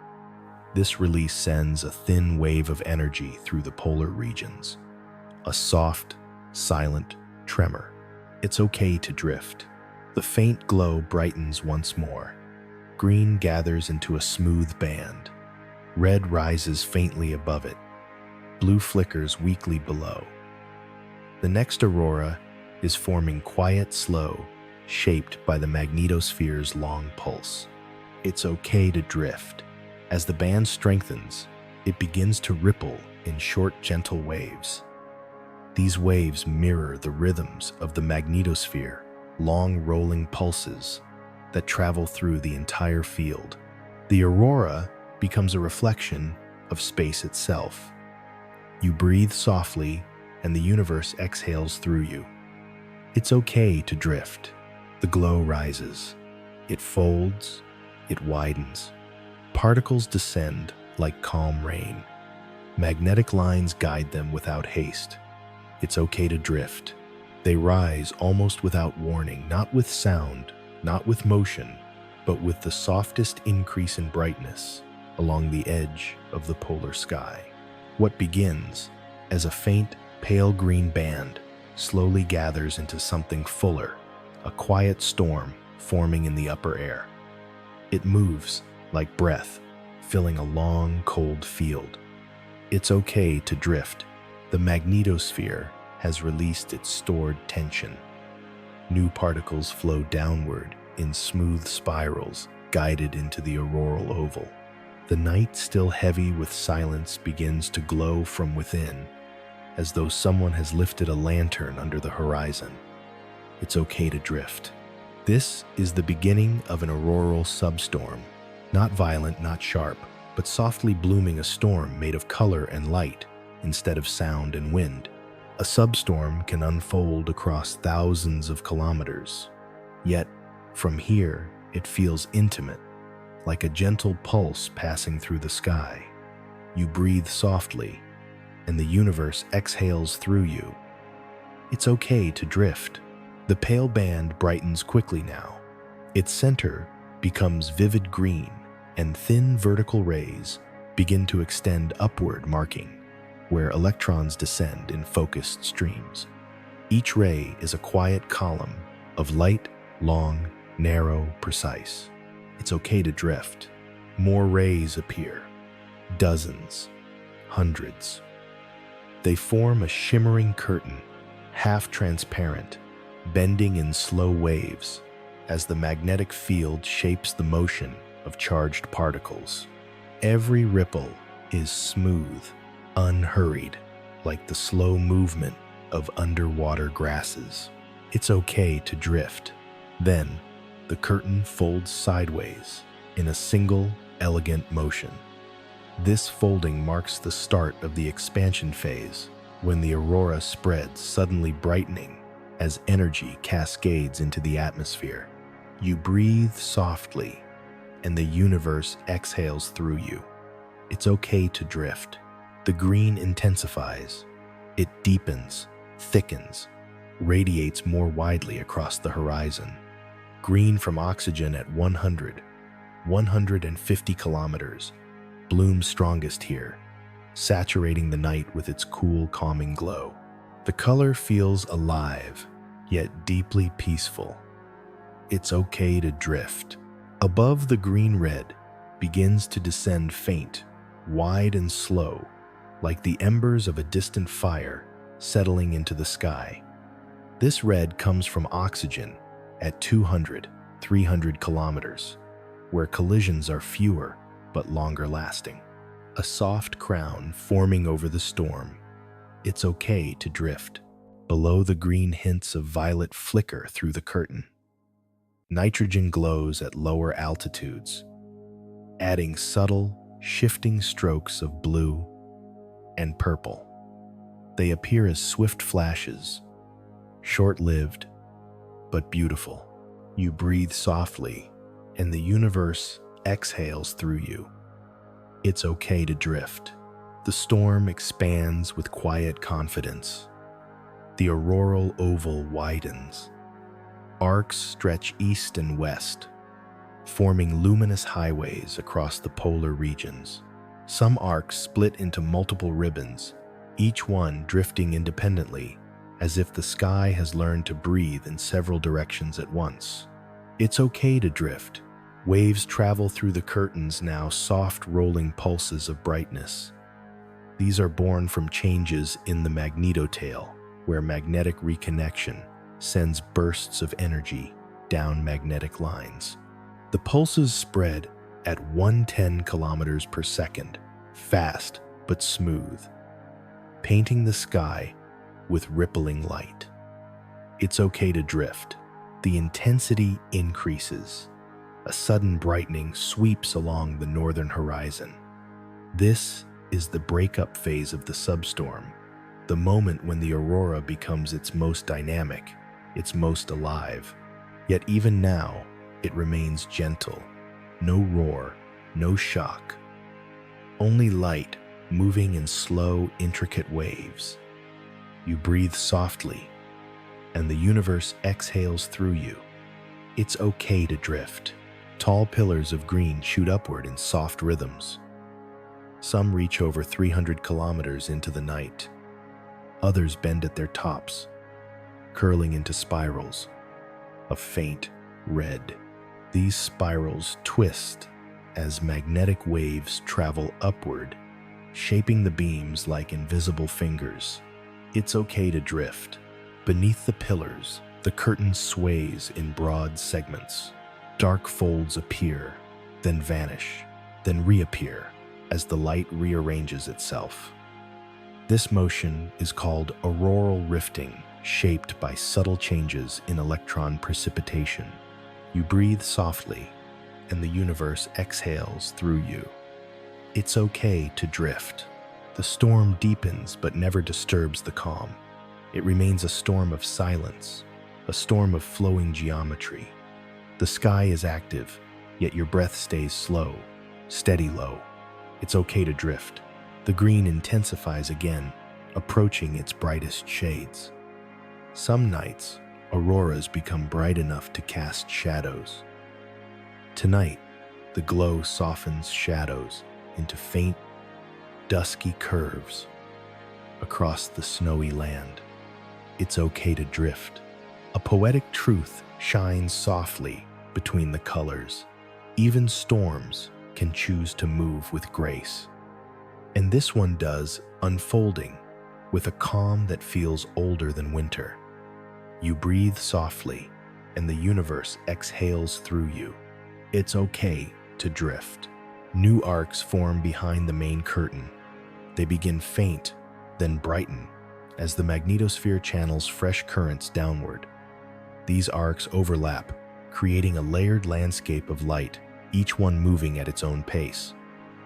S1: This release sends a thin wave of energy through the polar regions, a soft, silent tremor. It's okay to drift. The faint glow brightens once more. Green gathers into a smooth band. Red rises faintly above it. Blue flickers weakly below. The next aurora is forming, quiet, slow, shaped by the magnetosphere's long pulse. It's okay to drift. As the band strengthens, it begins to ripple in short, gentle waves. These waves mirror the rhythms of the magnetosphere, long rolling pulses that travel through the entire field. The aurora becomes a reflection of space itself. You breathe softly, and the universe exhales through you. It's okay to drift. The glow rises. It folds. It widens. Particles descend like calm rain. Magnetic lines guide them without haste. It's okay to drift. They rise almost without warning, not with sound, not with motion, but with the softest increase in brightness along the edge of the polar sky. What begins as a faint, pale green band slowly gathers into something fuller, a quiet storm forming in the upper air. It moves like breath, filling a long, cold field. It's okay to drift. The magnetosphere has released its stored tension. New particles flow downward in smooth spirals, guided into the auroral oval. The night, still heavy with silence, begins to glow from within, as though someone has lifted a lantern under the horizon. It's okay to drift. This is the beginning of an auroral substorm. Not violent, not sharp, but softly blooming, a storm made of color and light instead of sound and wind. A substorm can unfold across thousands of kilometers. Yet, from here, it feels intimate, like a gentle pulse passing through the sky. You breathe softly, and the universe exhales through you. It's okay to drift. The pale band brightens quickly now. Its center becomes vivid green, and thin vertical rays begin to extend upward, marking where electrons descend in focused streams. Each ray is a quiet column of light, long, narrow, precise. It's okay to drift. More rays appear. Dozens, hundreds. They form a shimmering curtain, half transparent, bending in slow waves as the magnetic field shapes the motion of charged particles. Every ripple is smooth, unhurried, like the slow movement of underwater grasses. It's okay to drift. Then, the curtain folds sideways in a single, elegant motion. This folding marks the start of the expansion phase, when the aurora spreads, suddenly brightening as energy cascades into the atmosphere. You breathe softly, and the universe exhales through you. It's okay to drift. The green intensifies. It deepens, thickens, radiates more widely across the horizon. Green from oxygen at 150 kilometers, blooms strongest here, saturating the night with its cool, calming glow. The color feels alive, yet deeply peaceful. It's okay to drift. Above, the green-red begins to descend faint, wide and slow, like the embers of a distant fire settling into the sky. This red comes from oxygen at 300 kilometers, where collisions are fewer but longer lasting. A soft crown forming over the storm. It's okay to drift. Below, the green hints of violet flicker through the curtain. Nitrogen glows at lower altitudes, adding subtle, shifting strokes of blue and purple. They appear as swift flashes, short-lived but beautiful. You breathe softly, and the universe exhales through you. It's okay to drift. The storm expands with quiet confidence. The auroral oval widens. Arcs stretch east and west, forming luminous highways across the polar regions. Some arcs split into multiple ribbons, each one drifting independently, as if the sky has learned to breathe in several directions at once. It's okay to drift. Waves travel through the curtains, now soft rolling pulses of brightness. These are born from changes in the magnetotail, where magnetic reconnection sends bursts of energy down magnetic lines. The pulses spread at 110 kilometers per second, fast but smooth, painting the sky with rippling light. It's okay to drift. The intensity increases. A sudden brightening sweeps along the northern horizon. This is the breakup phase of the substorm, the moment when the aurora becomes its most dynamic, its most alive. Yet even now, it remains gentle. No roar, no shock. Only light moving in slow, intricate waves. You breathe softly, and the universe exhales through you. It's okay to drift. Tall pillars of green shoot upward in soft rhythms. Some reach over 300 kilometers into the night. Others bend at their tops, curling into spirals of faint red. These spirals twist as magnetic waves travel upward, shaping the beams like invisible fingers. It's okay to drift. Beneath the pillars, the curtain sways in broad segments. Dark folds appear, then vanish, then reappear as the light rearranges itself. This motion is called auroral rifting, shaped by subtle changes in electron precipitation. You breathe softly, and the universe exhales through you. It's okay to drift. The storm deepens but never disturbs the calm. It remains a storm of silence, a storm of flowing geometry. The sky is active, yet your breath stays slow, steady low. It's okay to drift. The green intensifies again, approaching its brightest shades. Some nights, auroras become bright enough to cast shadows. Tonight, the glow softens shadows into faint, dusky curves, across the snowy land. It's okay to drift. A poetic truth shines softly between the colors. Even storms can choose to move with grace. And this one does, unfolding with a calm that feels older than winter. You breathe softly, and the universe exhales through you. It's okay to drift. New arcs form behind the main curtain. They begin faint, then brighten, as the magnetosphere channels fresh currents downward. These arcs overlap, creating a layered landscape of light, each one moving at its own pace.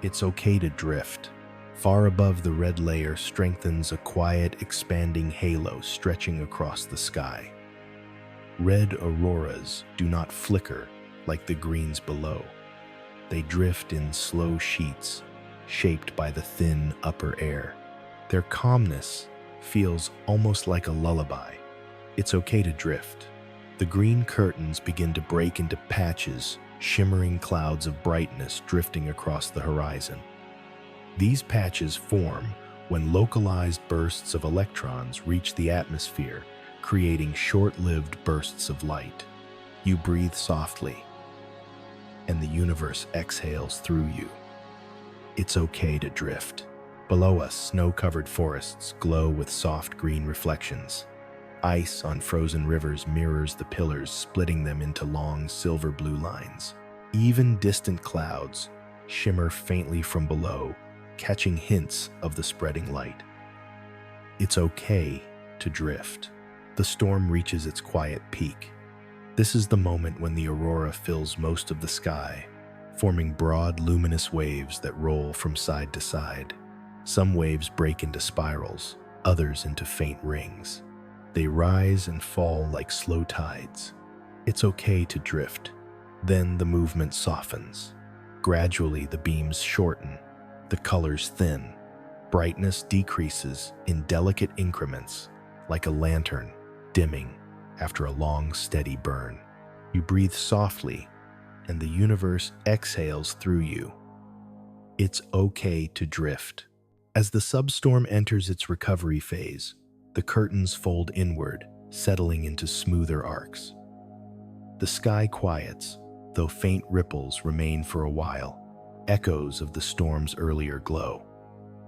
S1: It's okay to drift. Far above the red layer strengthens a quiet, expanding halo stretching across the sky. Red auroras do not flicker like the greens below. They drift in slow sheets, shaped by the thin upper air. Their calmness feels almost like a lullaby. It's okay to drift. The green curtains begin to break into patches, shimmering clouds of brightness drifting across the horizon. These patches form when localized bursts of electrons reach the atmosphere, creating short-lived bursts of light. You breathe softly, and the universe exhales through you. It's okay to drift. Below us, snow-covered forests glow with soft green reflections. Ice on frozen rivers mirrors the pillars, splitting them into long silver blue lines. Even distant clouds shimmer faintly from below, catching hints of the spreading light. It's okay to drift. The storm reaches its quiet peak. This is the moment when the aurora fills most of the sky, forming broad, luminous waves that roll from side to side. Some waves break into spirals, others into faint rings. They rise and fall like slow tides. It's okay to drift. Then the movement softens. Gradually, the beams shorten, the colors thin. Brightness decreases in delicate increments, like a lantern dimming after a long, steady burn. You breathe softly, and the universe exhales through you. It's okay to drift. As the substorm enters its recovery phase, the curtains fold inward, settling into smoother arcs. The sky quiets, though faint ripples remain for a while, echoes of the storm's earlier glow.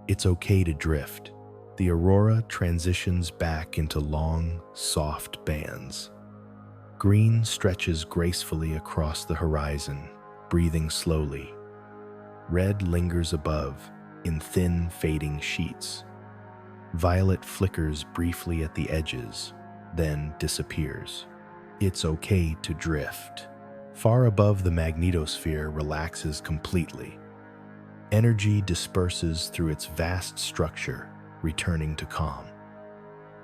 S1: It's okay to drift. The aurora transitions back into long, soft bands. Green stretches gracefully across the horizon, breathing slowly. Red lingers above in thin, fading sheets. Violet flickers briefly at the edges, then disappears. It's okay to drift. Far above the magnetosphere relaxes completely. Energy disperses through its vast structure, returning to calm.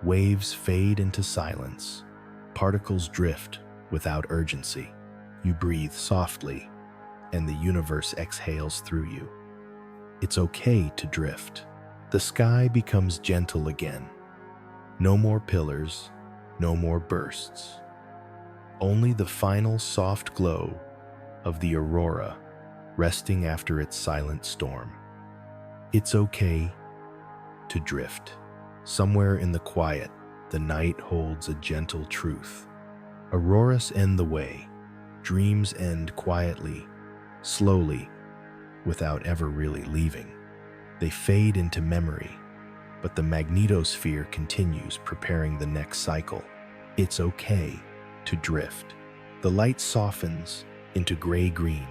S1: Waves fade into silence. Particles drift without urgency. You breathe softly, and the universe exhales through you. It's okay to drift. The sky becomes gentle again. No more pillars, no more bursts. Only the final soft glow of the aurora resting after its silent storm. It's okay to drift. Somewhere in the quiet, the night holds a gentle truth. Auroras end the way. Dreams end quietly, slowly, without ever really leaving. They fade into memory, but the magnetosphere continues, preparing the next cycle. It's okay to drift. The light softens into gray-green.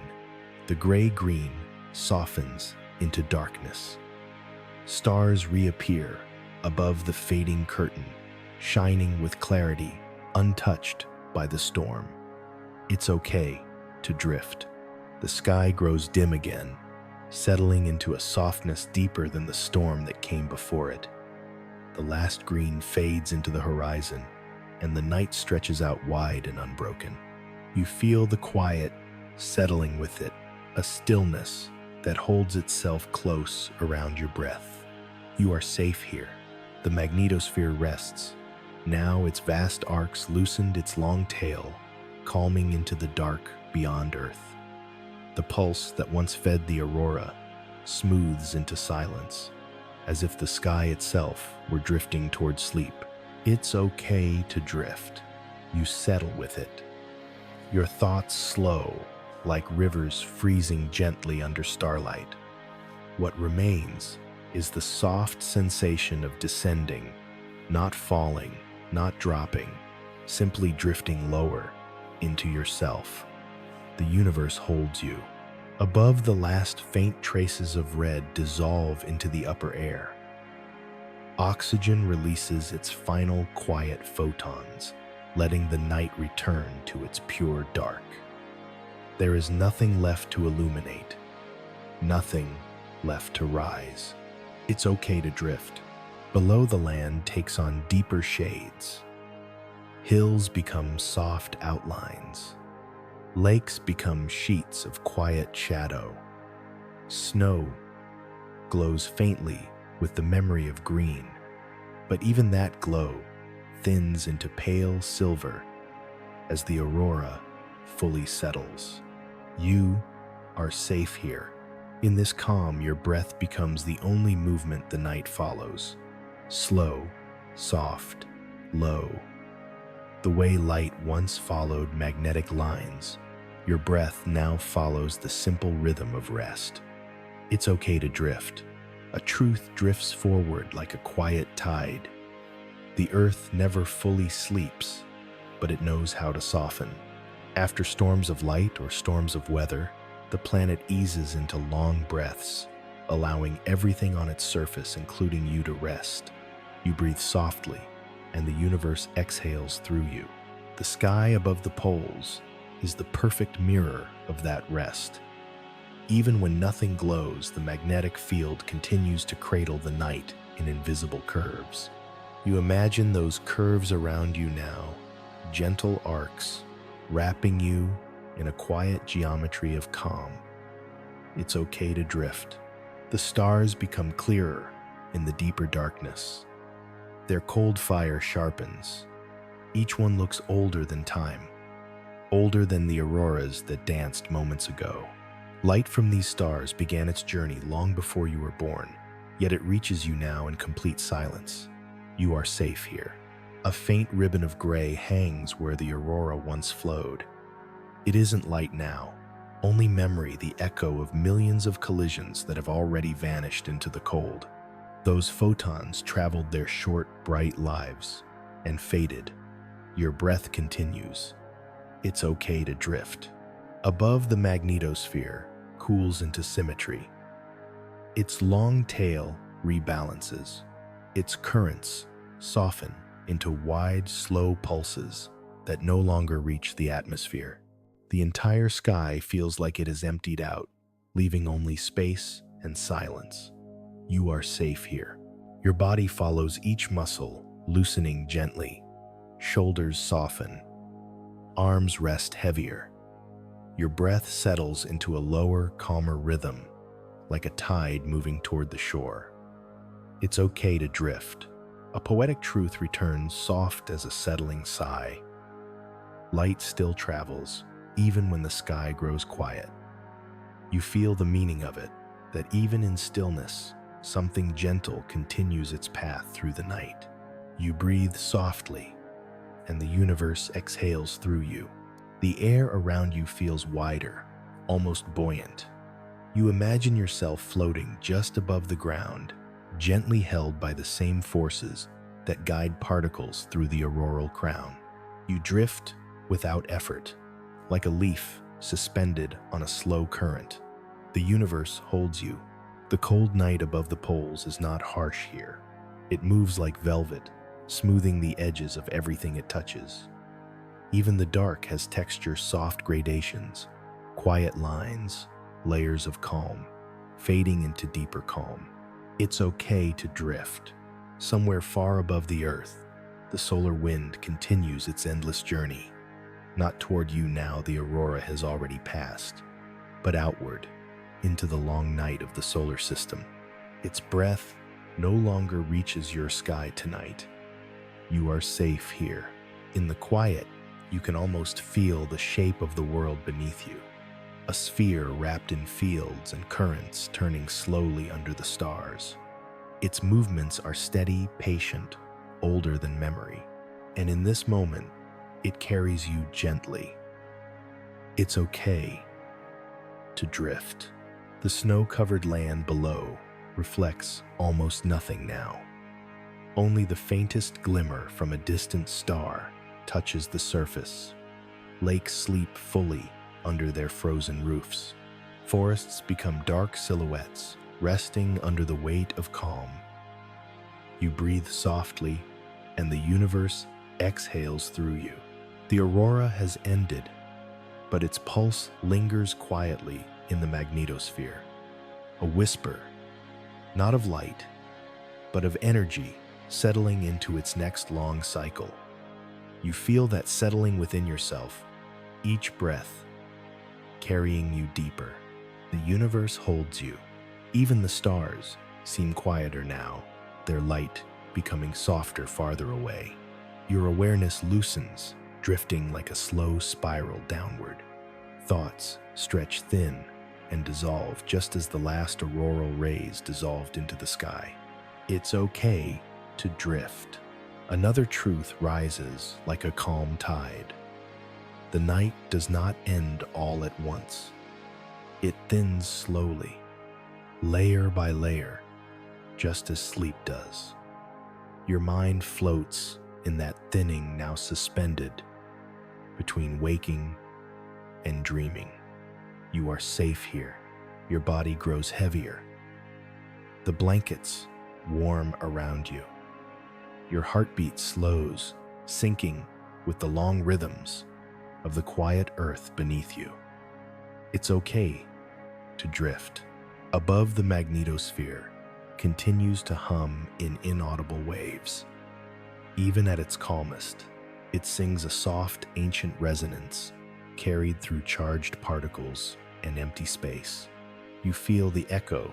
S1: The gray-green softens into darkness. Stars reappear above the fading curtain, shining with clarity, untouched by the storm. It's okay to drift. The sky grows dim again, settling into a softness deeper than the storm that came before it. The last green fades into the horizon, and the night stretches out wide and unbroken. You feel the quiet settling with it, a stillness that holds itself close around your breath. You are safe here. The magnetosphere rests. Now its vast arcs loosened its long tail, calming into the dark beyond Earth. The pulse that once fed the aurora smooths into silence. as if the sky itself were drifting toward sleep. It's okay to drift. You settle with it. Your thoughts slow, like rivers freezing gently under starlight. What remains is the soft sensation of descending, not falling, not dropping, simply drifting lower into yourself. The universe holds you. Above, the last faint traces of red dissolve into the upper air. Oxygen releases its final quiet photons, letting the night return to its pure dark. There is nothing left to illuminate, nothing left to rise. It's okay to drift. Below, the land takes on deeper shades. Hills become soft outlines. Lakes become sheets of quiet shadow. Snow glows faintly with the memory of green, but even that glow thins into pale silver as the aurora fully settles. You are safe here. In this calm, your breath becomes the only movement the night follows. Slow, soft, low. The way light once followed magnetic lines, your breath now follows the simple rhythm of rest. It's okay to drift. A truth drifts forward like a quiet tide. The earth never fully sleeps, but it knows how to soften. After storms of light or storms of weather, the planet eases into long breaths, allowing everything on its surface, including you, to rest. You breathe softly, and the universe exhales through you. The sky above the poles is the perfect mirror of that rest. Even when nothing glows, the magnetic field continues to cradle the night in invisible curves. You imagine those curves around you now, gentle arcs, wrapping you in a quiet geometry of calm. It's okay to drift. The stars become clearer in the deeper darkness. Their cold fire sharpens. Each one looks older than time, older than the auroras that danced moments ago. Light from these stars began its journey long before you were born, yet it reaches you now in complete silence. You are safe here. A faint ribbon of gray hangs where the aurora once flowed. It isn't light now, only memory, the echo of millions of collisions that have already vanished into the cold. Those photons traveled their short, bright lives and faded. Your breath continues. It's okay to drift. Above, the magnetosphere cools into symmetry. Its long tail rebalances. Its currents soften into wide, slow pulses that no longer reach the atmosphere. The entire sky feels like it is emptied out, leaving only space and silence. You are safe here. Your body follows each muscle, loosening gently. Shoulders soften. Arms rest heavier. Your breath settles into a lower, calmer rhythm, like a tide moving toward the shore. It's okay to drift. A poetic truth returns, soft as a settling sigh. Light still travels, even when the sky grows quiet. You feel the meaning of it, that even in stillness, something gentle continues its path through the night. You breathe softly, and the universe exhales through you. The air around you feels wider, almost buoyant. You imagine yourself floating just above the ground, gently held by the same forces that guide particles through the auroral crown. You drift without effort, like a leaf suspended on a slow current. The universe holds you. The cold night above the poles is not harsh here. It moves like velvet, smoothing the edges of everything it touches. Even the dark has texture, soft gradations, quiet lines, layers of calm, fading into deeper calm. It's okay to drift. Somewhere far above the earth, the solar wind continues its endless journey. Not toward you now, the aurora has already passed, but outward, into the long night of the solar system. Its breath no longer reaches your sky tonight. You are safe here. In the quiet, you can almost feel the shape of the world beneath you. A sphere wrapped in fields and currents turning slowly under the stars. Its movements are steady, patient, older than memory. And in this moment, it carries you gently. It's okay to drift. The snow-covered land below reflects almost nothing now. Only the faintest glimmer from a distant star touches the surface. Lakes sleep fully under their frozen roofs. Forests become dark silhouettes, resting under the weight of calm. You breathe softly, and the universe exhales through you. The aurora has ended, but its pulse lingers quietly in the magnetosphere. A whisper, not of light, but of energy settling into its next long cycle. You feel that settling within yourself, each breath carrying you deeper. The universe holds you. Even the stars seem quieter now, their light becoming softer farther away. Your awareness loosens, drifting like a slow spiral downward. Thoughts stretch thin and dissolve just as the last auroral rays dissolved into the sky. It's okay to drift. Another truth rises like a calm tide. The night does not end all at once. It thins slowly, layer by layer, just as sleep does. Your mind floats in that thinning, now suspended between waking and dreaming. You are safe here. Your body grows heavier. The blankets warm around you. Your heartbeat slows, syncing with the long rhythms of the quiet earth beneath you. It's okay to drift. Above, the magnetosphere continues to hum in inaudible waves. Even at its calmest, it sings a soft, ancient resonance carried through charged particles and empty space. You feel the echo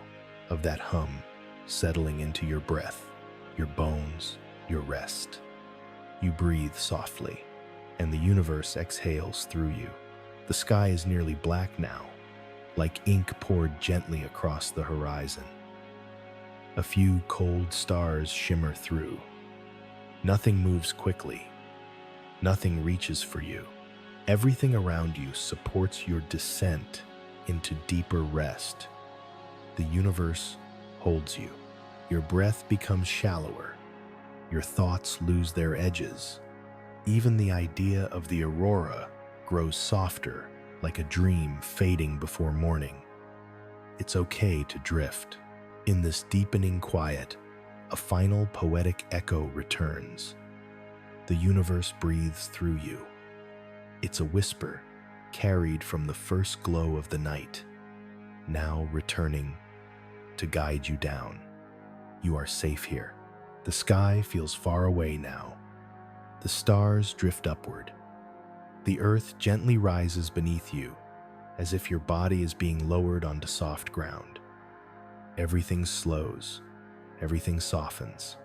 S1: of that hum settling into your breath, your bones, your rest. You breathe softly, and the universe exhales through you. The sky is nearly black now, like ink poured gently across the horizon. A few cold stars shimmer through. Nothing moves quickly. Nothing reaches for you. Everything around you supports your descent into deeper rest. The universe holds you. Your breath becomes shallower. Your thoughts lose their edges. Even the idea of the aurora grows softer, like a dream fading before morning. It's okay to drift. In this deepening quiet, a final poetic echo returns. The universe breathes through you. It's a whisper carried from the first glow of the night, now returning to guide you down. You are safe here. The sky feels far away now. The stars drift upward. The earth gently rises beneath you, as if your body is being lowered onto soft ground. Everything slows. Everything softens.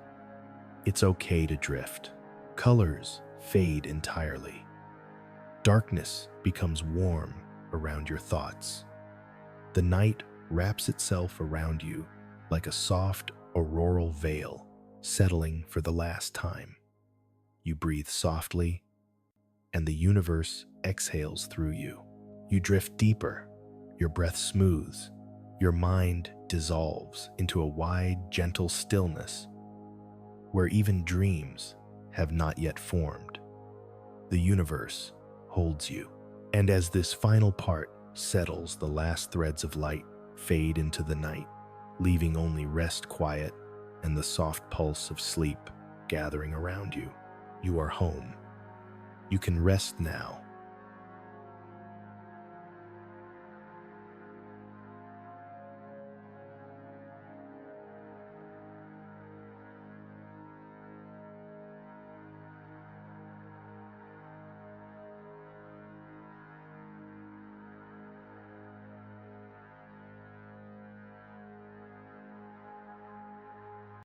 S1: It's okay to drift. Colors fade entirely. Darkness becomes warm around your thoughts. The night wraps itself around you like a soft auroral veil, settling for the last time. You breathe softly, and the universe exhales through you. You drift deeper, your breath smooths, your mind dissolves into a wide, gentle stillness where even dreams have not yet formed. The universe holds you, and as this final part settles, the last threads of light fade into the night, leaving only rest, quiet, and the soft pulse of sleep gathering around you. You are home. You can rest now,